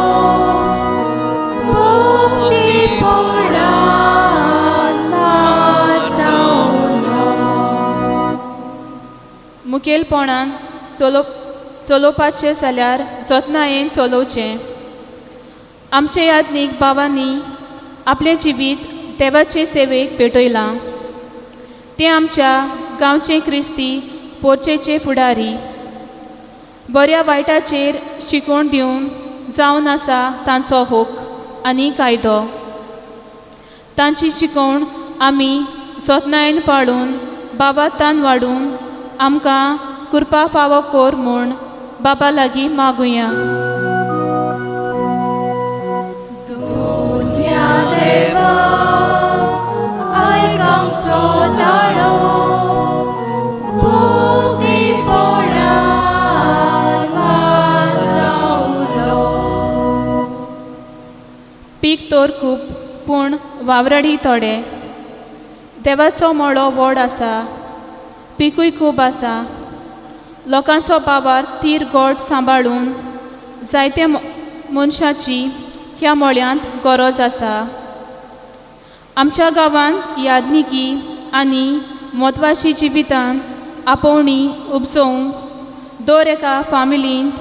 भोवती पडान मारतावलो. मुखेलपणान चलोवपाचें जाल्यार जतनायेन चलोवचें. आमचे याज्ञीक भावांनी आपलें जिवीत देवाचे सेवेक पेटयलां. ते आमच्या गांवचे क्रिस्ती पोरचेचे फुडारी. बऱ्या वायटाचेर शिकवण दिवन जावन आसा तांचो हूक आनी कायदो. तांची शिकवण आमी जतनायेन पाळून बाबातान वाडून आमकां कृपा फावो कोर म्हूण बाबा लागीं मागुया. दोन्या देवा आयकांचो दाडो भोवती पडान मारतावलो. पीक तोर खूब पूण वावराडी थोडे. देवाचो मळो व्हड आसा, पिकूय खूब आसा. लोकांचो बाबार तीर गोड सांबाळून जायते मनशाची ह्या मळ्यांत गरज आसा. आमच्या गांवांत याज्ञिकी आनी म्हत्वाची जिवितान आपोवणी उपजोवंक दर एका फामिलींत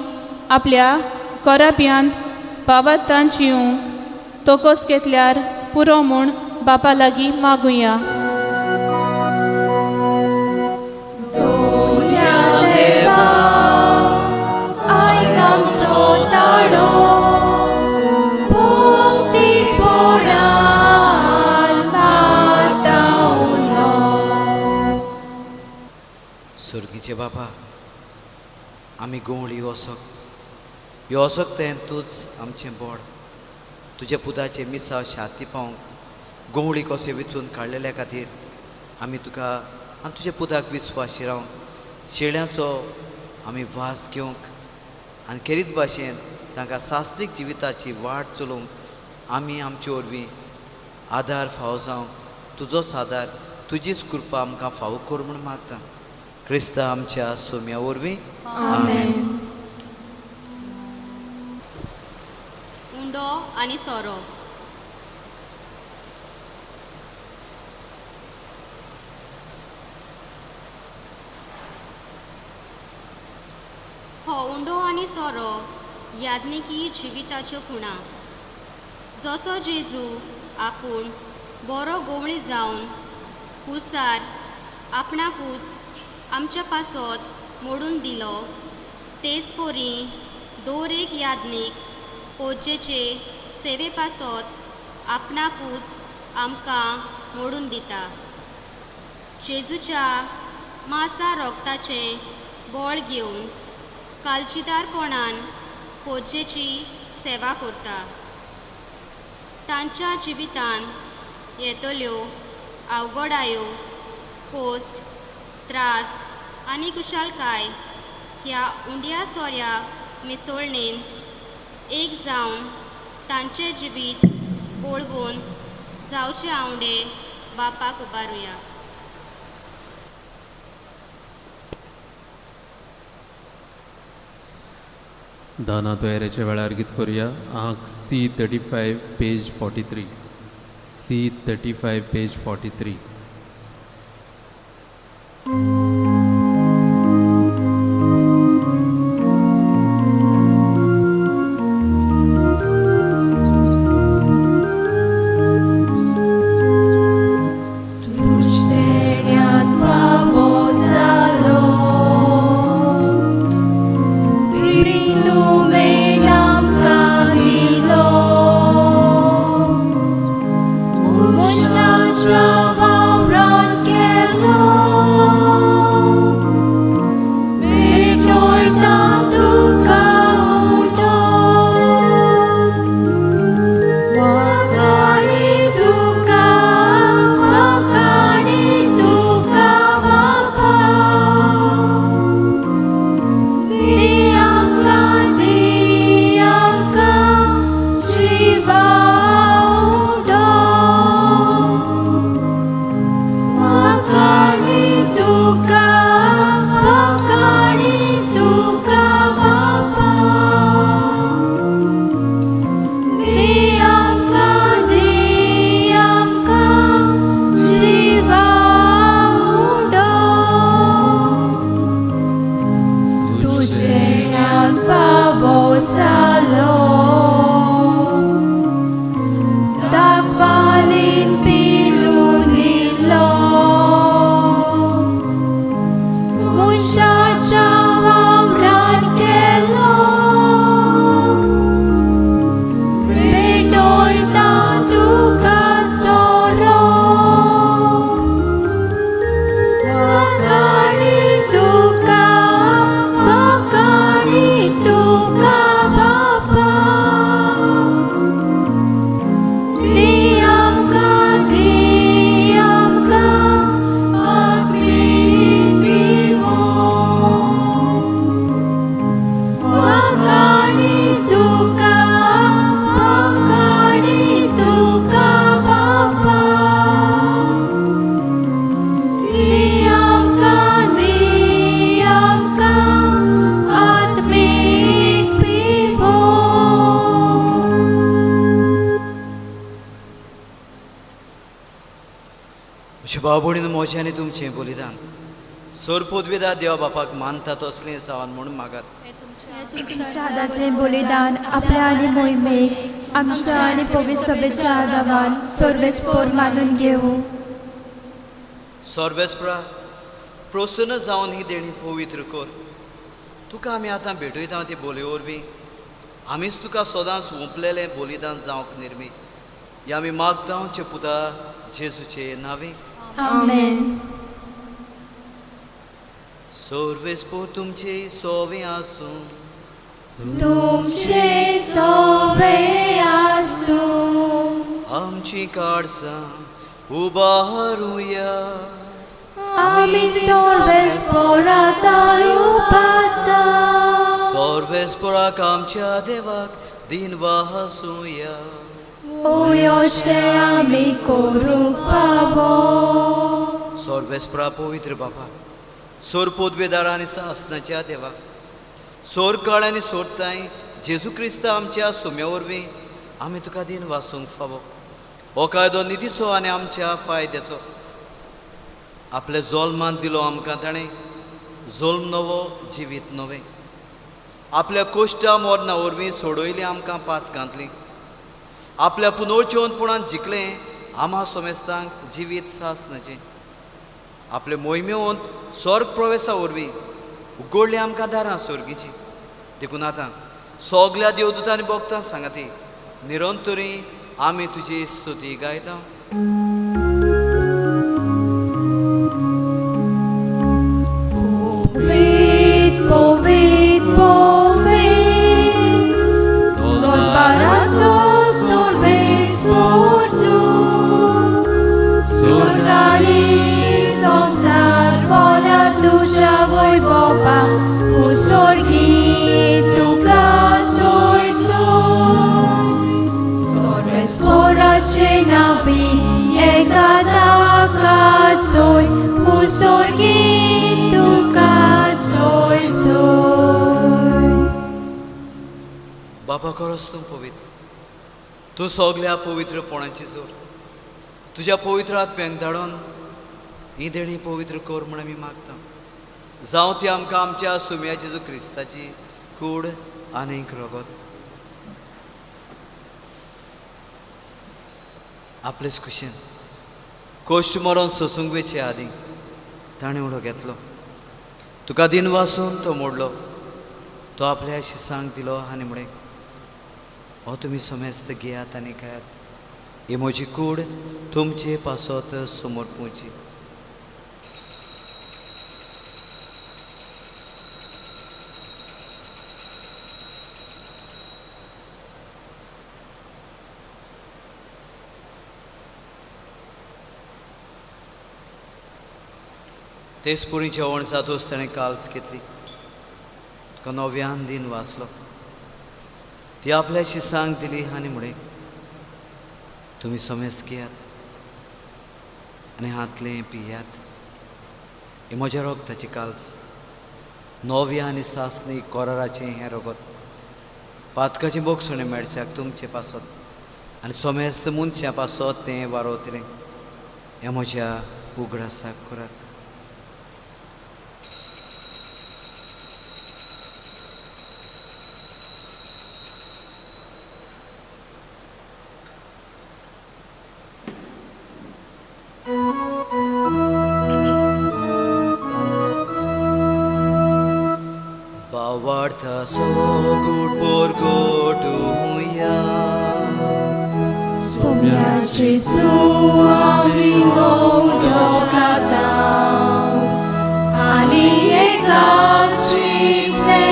आपल्या घराब्यांत बाबातान जिवंक तोकोस घेतल्यार पुरो म्हूण बापा लागीं मागुया. दोन्या देवा आयकांचो दाडो भोवती पडान मारतावलो. सुर्गीचे बाबा, आमी गोवळी वसोक ह्यो वसोक तें तूंच आमचें बोड. तुज्या पुताचे मिसा शाती पावंक गोवळी कशें वेचून काडलेल्या खातीर आमी तुका आनी तुज्या पुताक विस्वाशी रावंक शेळ्यांचो आमी वास घेवंक आनी खेरीत भाशेन तांकां सास्तीक जिविताची वाट चलोवंक आमी आमचे वरवीं आदार फावो जावंक तुजोच आदार तुजीच कृपा आमकां फावो कर म्हूण मागता. क्रिस्ता आमच्या सोम्या वरवीं आमेन. उंडो आनी सोरो. हो उंडो आनी सोरो याज्ञिकी जिविताच्यो खुणा. जसो जेजू आपूण बरो गोवळी जावन खुसार आपणाकूच आमच्या पासत मोडून दिलो, तेच पोरी दर एक याज्ञीक पोरचेचे सेवे पासत आपणाकूच आमकां मोडून दिता. जेजूच्या मासा रोगताचे बोळ घेवन कालचिदारपणान पोरचेची सेवा करता. तांच्या जिवितान येतल्यो अवघडायो, कोस्ट, त्रास आनी कुशालकाय ह्या उंड्या सोऱ्या मिसळणेन एक जावन तांचें जिवीत बोळवून जावचे आवडे बापाक उबारुया. दाना तयारेच्या वेळार गीत करुया. C35 page 43. C35 page 43. Uświadczała Sustengan favor salom, dagvalin pilunilo, musha jawauran kelo, bedoy tatu kasoro, makani tuka Bapa, diam ka at bibiho, makani tuka Bapa, diam ka at bibiho. अशें भावभयणीन मोज्यानी तुमचें बलिदान सोर पदवेदार देवा बापाक मानता तसलें जावन म्हणून मागात. तुमच्या हातांतलें बलिदान आपल्या आनी मोहिमेक आमच्या आनी पवित्र सभेच्या आदारान सर्वेस्पोर मानून घेवं. सर्वेस्परा प्रसन्न जावन ही देणी पवित्र कर. तुका आमी आतां भेटयता ती बोली वरवीं आमीच तुका सदांच ओंपलेलें बलिदान जावंक निर्मी हें आमी मागता आमचे पुता जेजूचे नांवे. आमेन. सर्वेस्पोर तुमचे सोवे आसूं, तुमचे सोवे आसूं, आमची काळजां उबारुया. आमी सर्वेस्पोरांता उबारता. सर्वेस्पोराक आमच्या देवाक दिनवाह आसूया. ओयोशे आमी करूंक फावो. सर्वेस्परा पवित्र बाबा सोर पदवेदार आनी सासणाच्या देवा सोर काळ आनी सोरताय जेजू क्रिस्ता आमच्या सुम्या वरवीं आमी तुका दिन वासूंक फावो. हो कायदो निधीचो आनी आमच्या फायद्याचो आपल्या जल्मान दिलो आमकां ताणें जल्म नवो जिवीत नवें आपल्या कोश्टा मोरना वरवीं सोडयली आमकां पातकांतली आपल्या पुनर्जीवनपणान जिखलें आम्हा सोमेस्तांक जिवीत सासणाचें आपले मोहिमेवंत स्वर्ग प्रवेशा वरवीं उगडली आमकां दारां स्वर्गीची. देखून आतां सगल्या देवदूतांनी भक्तां सांगाती निरंतरी आमी तुजी स्तुती गायता. Poved, tot paraso solvespor tu, sorgani somsar vola tuja voi boba, usorgi tuka soi soi, sorvespora ce navi egada ka soi, usorgi tuka soi soi. बाबा खरोच तूं पवित्र तूं सगल्या पवित्रपणाची जोर तुज्या पवित्र आत्म्याक धाडून ही देणी पवित्र कर म्हण आमी मागता. जावं ती आमकां आमच्या सुम्या जेजू क्रिस्ताची कूड आनीक रगत आपलेच कुशीन कोश्ट मरोन सोसूंक वेचे आदीं ताणें उडो घेतलो तुका दिन वासून तो मोडलो तो आपल्या शिसांक दिलो आनी म्हणे हो तुमी समेस्त घेयात आनी खायात ही म्हजी कूड तुमचे पासत समोर पोवची. तेच पुरी जेवण जातोच ताणें काल्स घेतली तुका नव्यान दिन वाचलो ती आपल्या शिसांक दिली आनी म्हणे तुमी समेस घेयात आनी हातलें पियात हे म्हज्या रोगताची काल्स नव्या आनी सासणी कोराराचें हें रगत पातकाची बोगसणें मेळच्याक तुमचे पासत आनी समेस्त मनशां पासत तें वारोतलें हें म्हज्या उगडासाक करात. आवाडताचो गोड पोरगोटूया सोम्याचे आमी ओंडो खाता आनी एकाच शिकले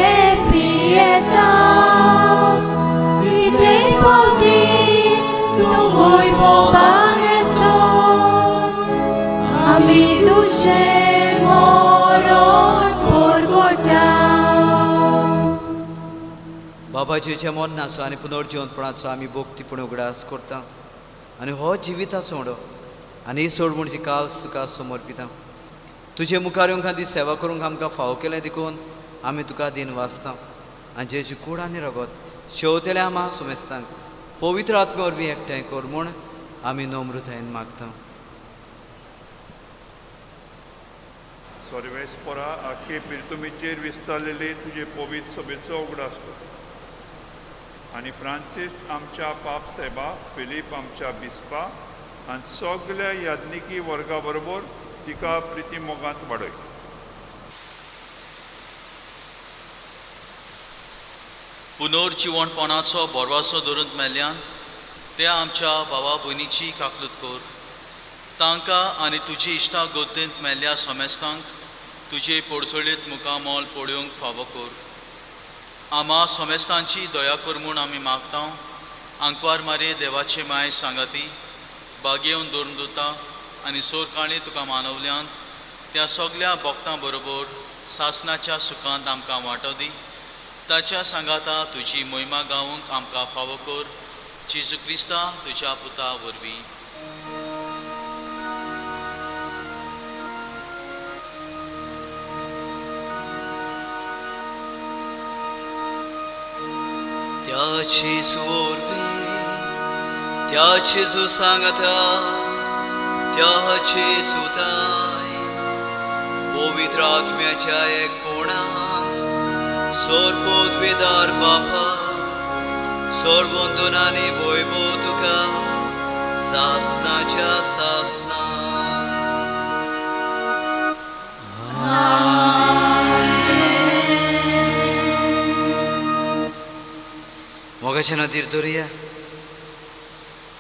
पियेता कितेंच भोवती तूं वैभवानेसो आमी तुजें मरण परगोटा. बाबाजीच्या मरणाचो आनी पुनर्जीवनपणाचो आमी भोक्तीपण उगडास करता आनी हो जिविताचो ओंडो आनी ही सोडवणची काल्स तुका समर्पिता. तुजे मुखार येवंक ती सेवा करूंक आमकां फाव केलें देखून आमी तुका दिन वाचता आनी जेची कूड आनी रगत शेवतेले आमा सुमेस्तांक पवित्र आत्मे वरवीं एकठांय कर म्हूण आमी नम्रतायेन मागता. सर्वेस्परा आखे पिर्तुमेचेर विस्तारलेले तुजे पवित्र सभेचो उगडास कर आनी फ्रांसीस आमच्या पाप साहेबा फिलीप आमच्या बिस्पा आनी सगल्या याज्ञिकी वर्गा बरोबर तिका प्रिती मोगांत वाडय. पुनर्जीवनपणाचो बोरवासो धरून मेल्ल्यान त्या आमच्या भावा भयणीची काकलूत कर. तांकां आनी तुजी इश्टां गोतेंत मेल्ल्या सोमेस्तांक तुजे पडसळीत मुखामोल पळोवंक फावो कर. आमा सोमेस्तांची दया कर म्हूण आमी मागता. आंकवार मारे देवाचे माय सांगाती बागेवन दवरून दोता आनी सोर काळी तुका मानवल्यांत त्या सगल्या भक्तां बरोबर सासणाच्या सुखांत आमकां वांटो दी. ताच्या सांगाता तुजी महिमा गावूंक आमकां फावो कर. जेजू क्रिस्ता तुज्या पुता वरवीं. त्याची सुरवी त्याची जो सांगता त्याचे सुताय पवित्र आत्म्याच्या एकपणान सोरपोद्वेदार बापा सोरवंदनाने वैभव तुका सासनाच्या सासना. मोगाच्या नदीर दर्या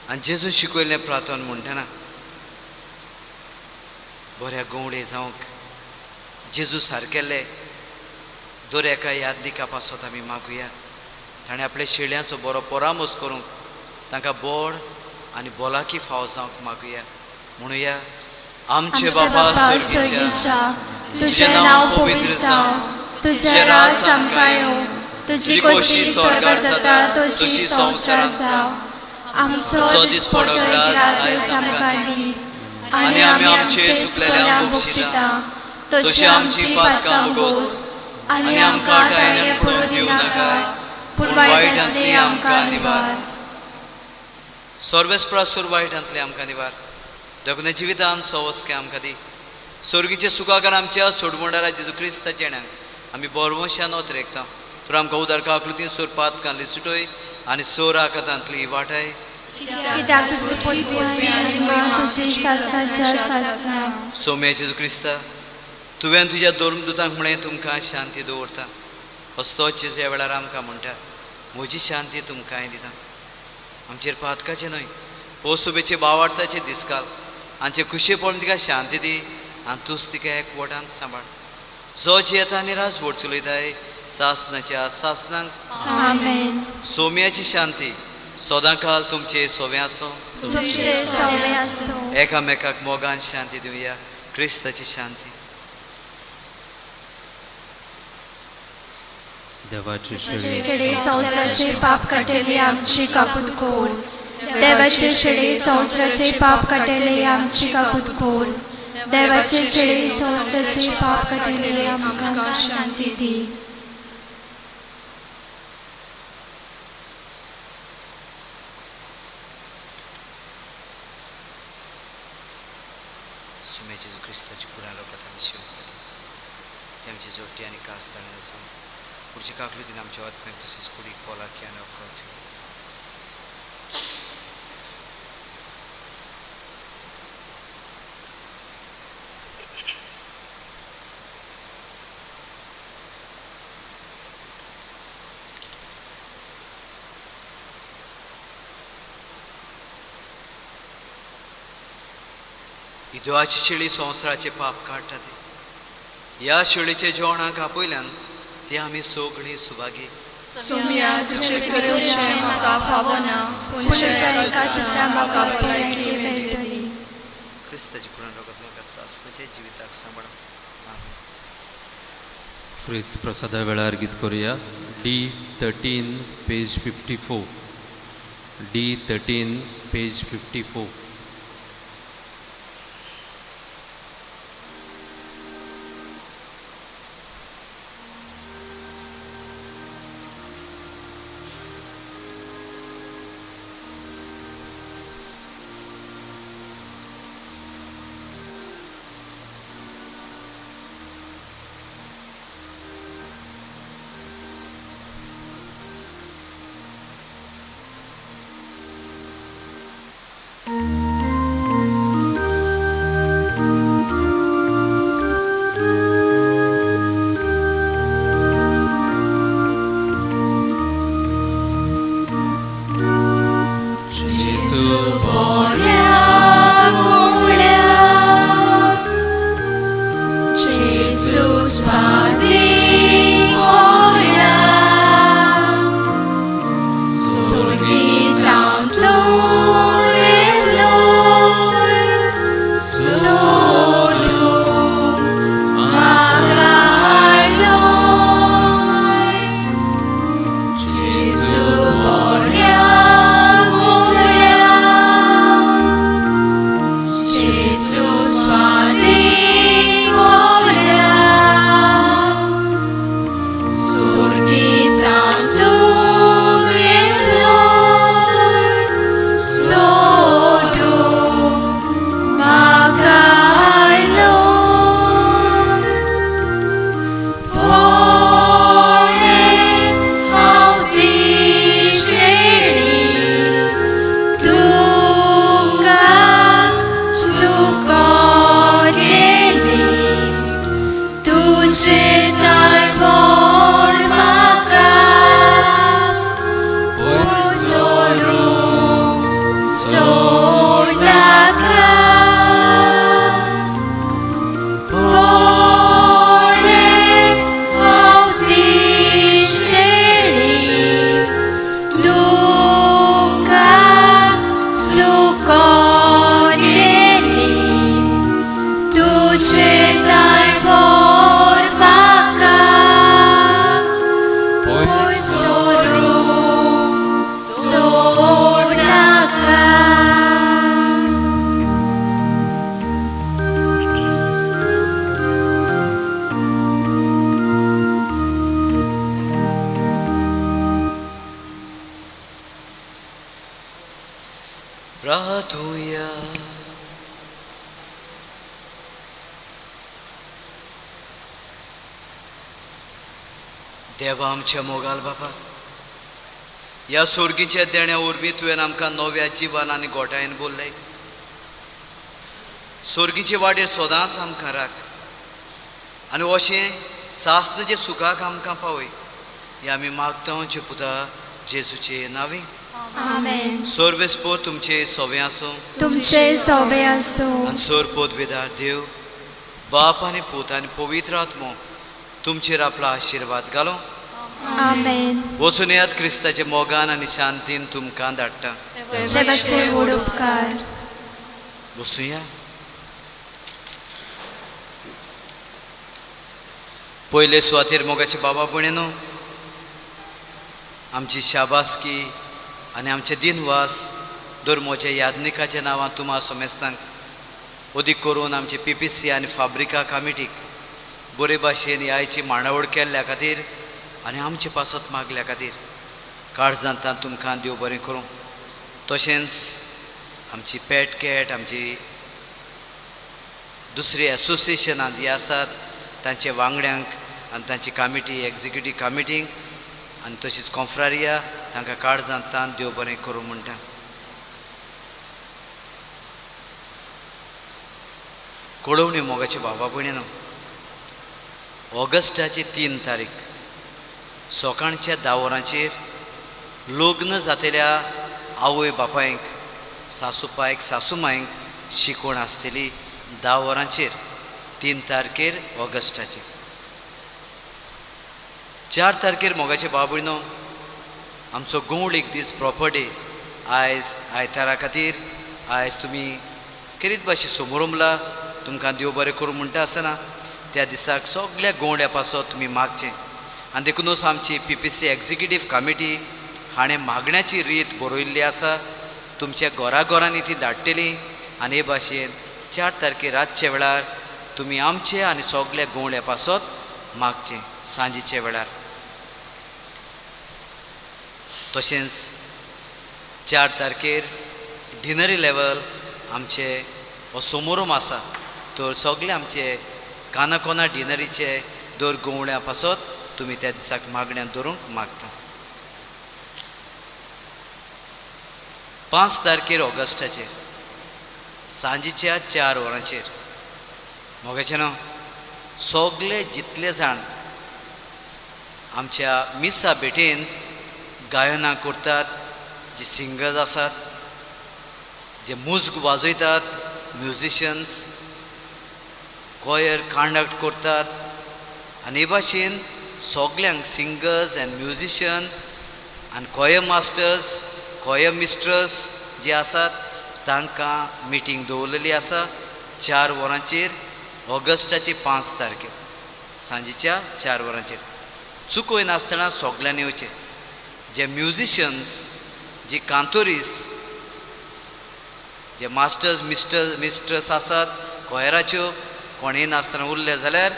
आनी जेजू शिकयल्लें प्रार्थना म्हणटना बऱ्या गवडे जावंक जेजू सारकेल्ले दर्याका यादनिका पासत आमी मागुया. ताणें आपल्या शेळ्यांचो बरो परामोस करूंक तांकां बोड आनी बोलाकी फाव जावंक मागुया. म्हणुया आमचे बापा सर्गीच्या तुजें नांव पवित्र जावं तुजें राज आमकां येवं तुजी कशी स्वर्गात जाता तशी संवसारांत जावं. आमचो दिसपडो राज आयज आमकां दी आनी आमी आमचे चुकलेल्यांक बक्षिता तशी आमची पातकां बोगोस आनी आमकां टायऱ्यांत पडूंक दिवं नाकाय पूण वायटांतली आमकां निवार. सर्वेस्परासूर वायटांतले आमकां निवार. दोगुने जिवितांत सवस्के आमकां दी. स्वर्गीचे सुखाकार आमच्या सोडवणारा जेजू क्रिस्ताच्या येण्याक आमी बरवशान ओतरेकता. तर आमकां उदार काकलुतीन सोर पातकांतली सुटोय आनी सोर आकातांतली वाटाय. कित्याक तुजो पवित्र आनी महिमा तुजे सासणाच्या सासना. सोम्या जेजू क्रिस्ता तुवें तुज्या धर्मदुतांक म्हळें तुमकां शांती दवरता. हस्तोच ह्या वेळार आमकां म्हणटा म्हजी शांती तुमकांय दिता. आमचेर पातकाचें न्हय पोसुबेचे बावार्थाचे दिसकाल आमचे खुशे पळोवन तिका शांती दी आनी तूंच तिका एकवटांत सांबाळ. जो येता आनी राजवट चलयताय सासनाच्या सासनांक आमेन. सोम्याची शांती सदांकाल तुमचे सोवे आसूं. एकामेकाक मोगान शांती दिवया. क्रिस्ताची शांती. देवाचे शेडे संवसाराचे पाप काटेले आमची कापूत खोल. देवाचे शेडे संवसाराचे पाप काटेले आमची कापूत खोल. देवाचे शेडे संवसाराचे पाप काटेले आमकां शांती दी. सोम्या जेजू क्रिस्ताची पुरा लोकांत आमी शेव करता. तेमची जोडटी आनी कास्ताळी आसूं पुढची काकलुतीन आमच्या आत्म्याक तशेंच कुडीक पोलाकी आनी अक्कट. ही देवाची शेळी संवसाराचे पाप काडटा ती. ह्या शेळीचे जेवणाक आपयल्यान ती आमी सगळीं सुभागी. सोम्या तुझे करूचे म्हाका फावना पूण तुज्या एका सुत्रा म्हाका पळयली मेळटली. क्रिस्ताची पुनर्गत म्हाका सासणाच्या जिविताक सांबाळ. क्रिस्त प्रसादा वेळार गीत करुया. D13 page 54. D13 page 54. प्रार्थूया. देवा आमच्या मोगाल बाबा, ह्या सोर्गीच्या देण्या वरवीं तुवें आमकां नव्या जिवन आनी गोठायेन बोल्लें. सोर्गीचे वाटेर सदांच आमकां राख आनी अशें सासणाचे सुखाक आमकां पावय. हें आमी मागता तुजे पुता जेजूचे नांवी. आमेन. सोर्वेस्पोर तुमचे सोवे आसूं. तुमचे सोबे आसूं. आनी सोर पोदवेदार देव बाप आनी पूत आनी पवित्र आत्मो तुमचेर आपलो आशिर्वाद घालो. आमेन. वचून येयात क्रिस्ताचे मोगान आनी शांतीन तुमकां धाडटा. देवाचे व्हड उपकार. बसूया. पयले सुवातेर मोगाचे बाबा भयणीनो, आमची शाबासकी आनी आमचे दिनवास धर्मोच्या यादनिकाच्या नांवान तुमा सोमेस्तांक अदीक करून आमचे PPC आनी फाब्रिका कमिटीक बरे भाशेन ह्याची मांडावळ केल्ल्या खातीर आनी आमचे पासत मागल्या खातीर काळजांतान तुमकां देव बरें करूं. तशेंच आमची पेट कॅट, आमची दुसरी एसोसिएशनां जीं आसात तांचे वांगड्यांक आनी तांची कमिटी, एक्झिक्युटीव कमिटींक आनी तशीच कॉन्फ्रारिया तांकां काळजांतान देव बरें करूं म्हणटा. कळवणी मोगाचे बाबा भयणीनो, ऑगस्टाची 3 तारीख सकाळच्या 10 वरांचेर लग्न जातल्या आवय बापायक, सासूपायक, सासूमायक शिकवण आसतली 10 वरांचेर 3 तारखेर ऑगस्टाचेर. 4 तारखेर मोगाचे भाव भयणो, आमचो गौळ एक दीस प्रॉपर डे. आयज आयतारा खातीर आयज तुमी केरीत भाशेन समोरुमला तुमकां देव बरें करूं म्हणटा आसतना त्या दिसाक सगळ्या गवंड्या पासत तुमी मागचें. आनी देखूनच आमची PPC एग्जिक्युटीव कमिटी हाणें मागण्याची रीत बरयल्ली आसा. तुमच्या घराघरांनी ती धाडटली आनी हे भाशेन 4 तारखेर रातचे वेळार तुमी आमचे आनी सगळ्या गवंड्या पासत मागचें सांजेच्या वेळार. तशेंच 4 तारखेर डिनरी लेवल आमचे हो समोरूम आसा. तर सगळे आमचे कानाकोना डिनरीचे दर गवंड्या पासत तुमी त्या दिसाक मागण्यान दवरूंक मागता. 5 तारखेर ऑगस्टाचेर सांजेच्या 4 वरांचेर मोगाचें न्हू सगळे जितले जाण आमच्या मिसा भेटेन गायनां करतात, जे सिंगर्स आसात, जे मुज्ग वाजयतात, म्युजिशियन्स, कॉयर कंडक्ट करतात आनी हे भाशेन सगळ्यांक सिंगर्स एंड म्युजिशियन आनी कॉयर मास्टर्स, कॉयर मिस्ट्रस जे आसात तांकां मिटींग दवरलेली आसा 4 वरांचेर ऑगस्टाचे 5 तारखेर सांजेच्या 4 वरांचेर. चुकय नासतना सगळ्यांनी येवचें. जे म्युजिशियन्स, जे कांतोरीस, जे मास्टर्स मिस्ट्रस आसात कॉयराच्यो, कोणेय नासतना उरले जाल्यार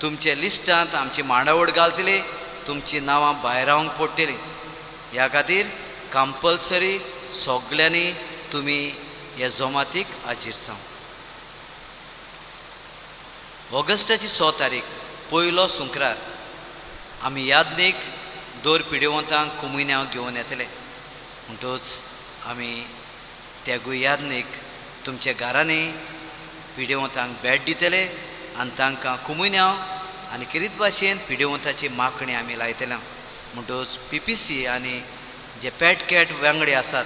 तुमच्या लिस्टांत आमची मांडावळ घालतली, तुमची नांवां भायर रावंक पडटलीं. ह्या खातीर कंपल्सरी सगळ्यांनी तुमी ह्या जमातीक हाजीर जावं. ऑगस्टाची 6 तारीख पयलो सुंक्रार आमी यादनीक दर पिडेवंतांक कुमुन्यांव घेवन येतले. म्हणटूच आमी तेगूय यादनीक तुमच्या घरांनी पिडेवंतांक भेट दितले आनी तांकां कुमुन्यांव आनी किरीत भाशेन पिडेवंताची मागणी आमी लायतले. म्हणटूच PPC आनी जे पेट कॅट वांगडी आसात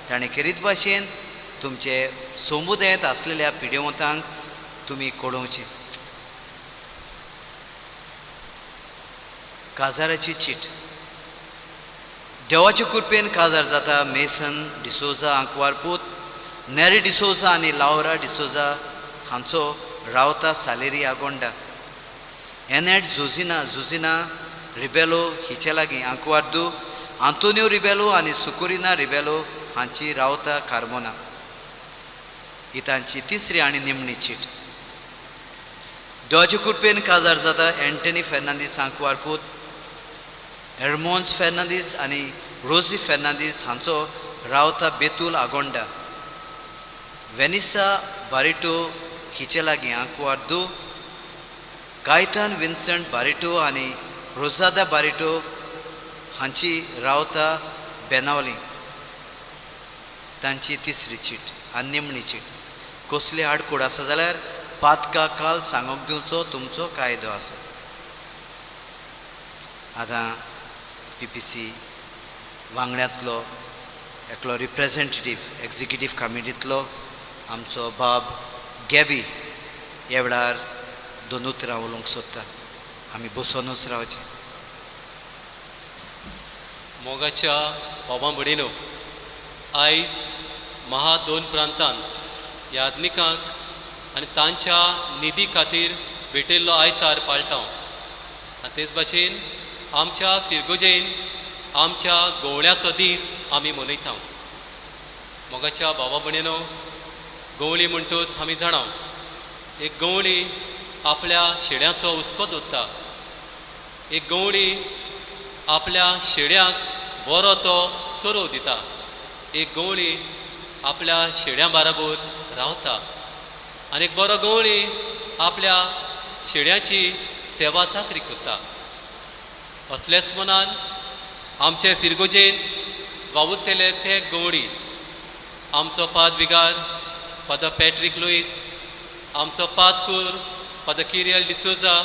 ताणें किरीत भाशेन तुमचे समुदायांत आसलेल्या पिडेवंतांक तुमी कळोवचें. काजाराची चीट देवाचे कृपेन काजार जाता. मेसन डिसोजा आंकवारपूत, नेरी डिसोजा आनी लावरा डिसोजा हांचो रावता सालेरी आगोंडा. एनेट जुजिना रिबेलो हिचे लागीं आंकवार्दू, आंतोनियो रिबेलो आनी सुकुरिना रिबेलो हांची रावता कार्मोना. ही तांची तिसरी आनी निमणी चीट. देवाचे कृपेन काजार जाता एंटनी फेर्नांदीस आंकवारपूत, एर्मोन्स फेर्नांदीस आनी रोजी फेर्नांदीस हांचो रावता बेतूल आगोंडा. वेनिसा बारिटो हिचे लागीं आंकवार्दू, कायतान विन्संट बारिटो आनी रोजादा बारिटो हांची रावता बेनावली. तांची तिसरी चीट आनी निमणी चीट. कसली आडकूड आसा जाल्यार पातका काल सांगूंक दिवचो तुमचो कायदो आसा. आतां PPC वांगड्यांतलो एकलो रिप्रेझेंटेटीव एग्जिक्युटीव कमिटींतलो आमचो बाब गॅबी ह्या वेळार 2 उतरां उलोवंक सोदता. आमी बसोनूच रावचें. मोगाच्या बाबा भयणीनो, आयज महा 2 प्रांतांत यादनिकांक आनी तांच्या निधी खातीर भेटिल्लो आयतार पाळटाव. आनी तेच भाशेन आमच्या फिरगोजेन आमच्या गवळ्याचो दीस आमी मनयता. मोगाच्या बाबा भयणीनो, गवळी म्हणटूच आमी जाणा एक गवळी आपल्या शेड्याचो हुस्को धरता. एक गवळी आपल्या शेड्याक बरो तो चोरव दिता. एक गवळी आपल्या शेड्या बरोबर रावता आनी एक बरो गवळी आपल्या शेड्याची सेवा चाकरी करता. असलेच मनान आमचे फिरगोजेन वावुरतेले ते गवळी आमचो पादविगार फादर पॅट्रिक लुईस, आमचो पातकूर फादर किरियल डिसोजा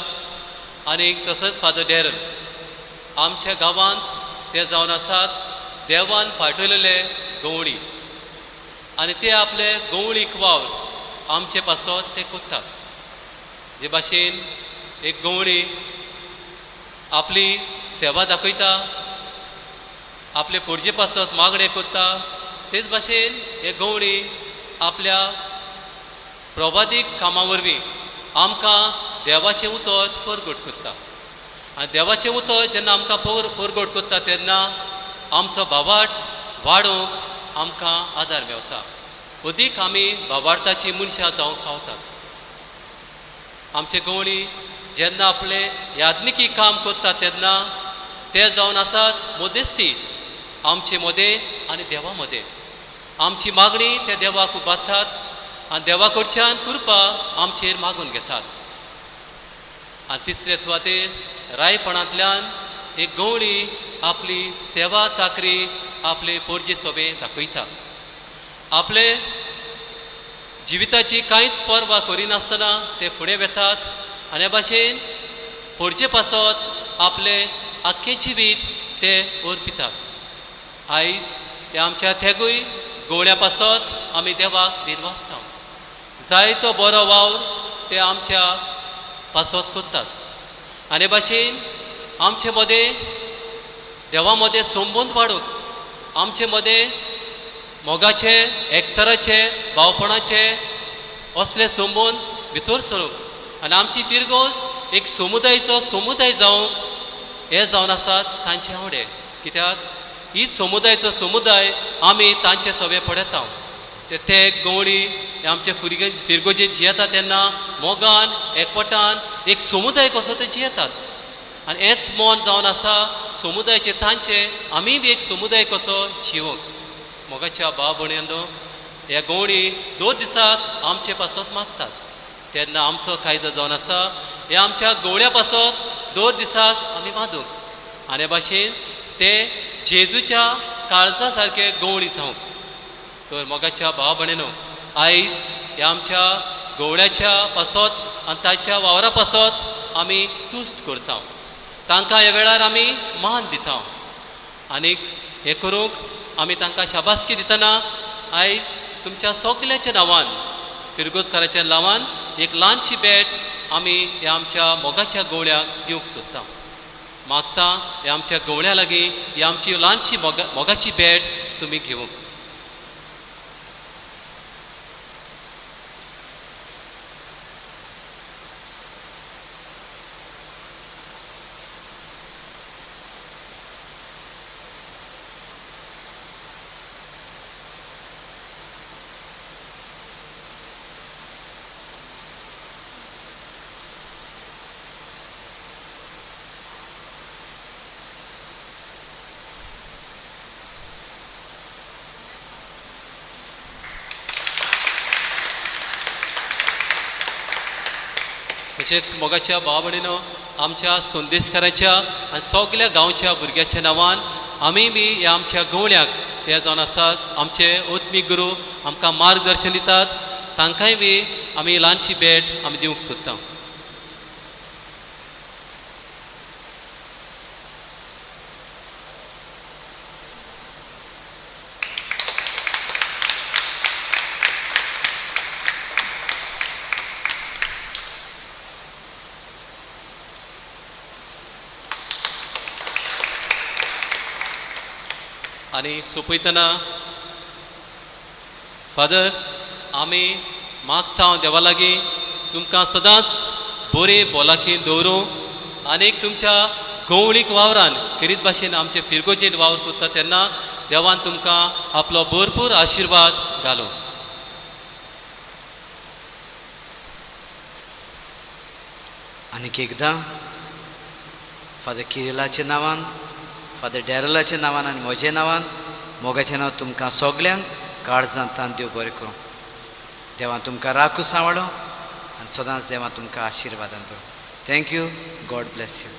आनी तसोच फादर डॅरल आमच्या गांवांत ते जावन आसात देवान पाठयलेले गवळी. आनी ते आपले गवळीक वावर आमचे पासत ते कोत्तात. जे भाशेन एक गवळी आपली सेवा दाखयता, आपले पोरजे पासत मागणें कोत्ता, तेच भाशेन एक गवळी आपल्या प्रभादीक कामा वरवीं आमकां देवाचें उतर परगट कोत्ता. आनी देवाचें उतर जेन्ना आमकां परगट कोत्ता तेन्ना आमचो बाबाट वाडोवंक आमकां आदार मेवता. अदीक आमी बाबार्ताची मनशां जावंक पावतात. आमचे गवळी जेन्ना आपले यादनिकी काम कोत्ता तेन्ना ते जावन आसात मोदेस्ती आमचे मदें आनी देवा मदें. आमची मागणी ते देवाक उबारतात आनी देवा कडच्यान कृपा आमचेर मागून घेतात. आनी तिसरे सुवातेर रायपणांतल्यान एक गवळी आपली सेवा चाकरी आपले पोरजे सोबे दाखयता. आपले जिविताची कांयच पर्वा करिनासतना ते फुडें वेतात आनी हे भाशेन पोरजे पासत आपले आख्खे जिवीत ते अर्पितात. आयज ते आमच्या तेगूय गवळ्या पासत आमी देवाक दिनवासता. जायतो बरो वावर ते आमच्या पासत कोत्तात. आनी हे भाशेन आमचे मदें देवा मदें संबंद वाडोवंक आमचे मदें मोगाचे एकचाराचे भावपणाचे असले संबंद भितर सरूंक आनी आमची फिरगोज एक समुदाय जावंक हे जावन आसात तांचे आवडे. कित्याक ही समुदाय आमी तांचे सवे पडयता. ते गवळी आमचे फिरगोजेन जियेता तेन्ना मोगान एकवटान एक समुदाय कसो ते जियेतात. आनी हेच मन जावन आसा समुदायाचे तांचे आमी बी एक समुदाय कसो जिवंक. मोगाच्या भाव भयण्यांनो, ह्या गवळी 2 दिसाक आमचे पासत मागतात तेन्ना आमचो कायदो जावन आसा हे आमच्या गवळ्या पासत 2 दिसाक आमी मादूंक. आनी हे भाशेन ते जेजूच्या काळजा सारके गवळी जावंक. तर मोगाच्या भाव भयण्यांनो, आयज ह्या आमच्या गवळ्याच्या पासत आनी ताच्या वावरा पासत आमी तुस्त करता. तांकां ह्या वेळार आमी मान दिता. आनीक हे करूंक आमी तांकां शाबासकी दितना आयज तुमच्या सगल्याच्या नांवान फिरगोजकाराच्या नांवान एक ल्हानशी भेट आमी ह्या आमच्या मोगाच्या गवळ्याक दिवंक सोदता. मागता ह्या आमच्या गवळ्या लागीं ही आमची ल्हानशी मोगाची भेट तुमी घेवंक. तशेंच मोगाच्या भाव भयणीनो, आमच्या संदेशकाराच्या आनी सगल्या गांवच्या भुरग्याच्या नांवान आमी बी ह्या आमच्या गवळ्याक ते जावन आसात आमचे ओत्मीक गुरू आमकां मार्गदर्शन दितात तांकांय बी आमी ल्हानशी भेट आमी दिवंक सोदता. आनी सोंपयतना फादर आमी मागता देवा लागीं तुमकां सदांच बरे भलायकेन दवरूं आनीक तुमच्या गवळीक वावरान खरीत भाशेन आमचे फिरगोजेन वावर करता तेन्ना देवान तुमकां आपलो भरपूर आशिर्वाद घालूं. आनीक एकदां फादर किरिलाच्या नांवान, फादर डॅरलाच्या नांवान आनी म्हज्या नांवान मोगाचें नांव तुमकां सगल्यांक काळजांतान देव बरें करूं. देवान तुमकां राखूं सांबाळूं आनी सदांच देवान तुमकां आशिर्वादान दवरूं. थँक्यू. God bless you.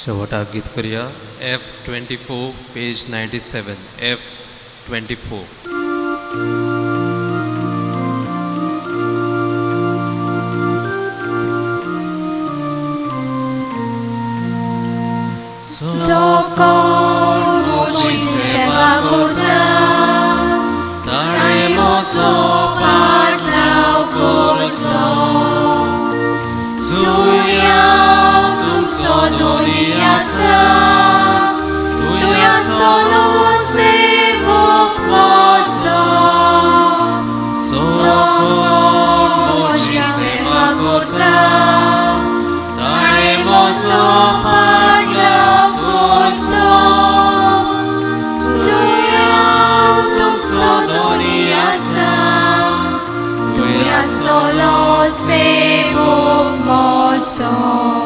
शेवटाक गीत करुया. F24 page 97. F24. Socorro. मोचो पाटलाव करचो जुया तुमचो दोनी आसा तुय आसतलो सेवक मोचो सोकोन मोची सेवा करता ताणे मोचो पाटलाव करचो जुया तुमचो दोनी आसा तुय आसतलो सेवक मोचो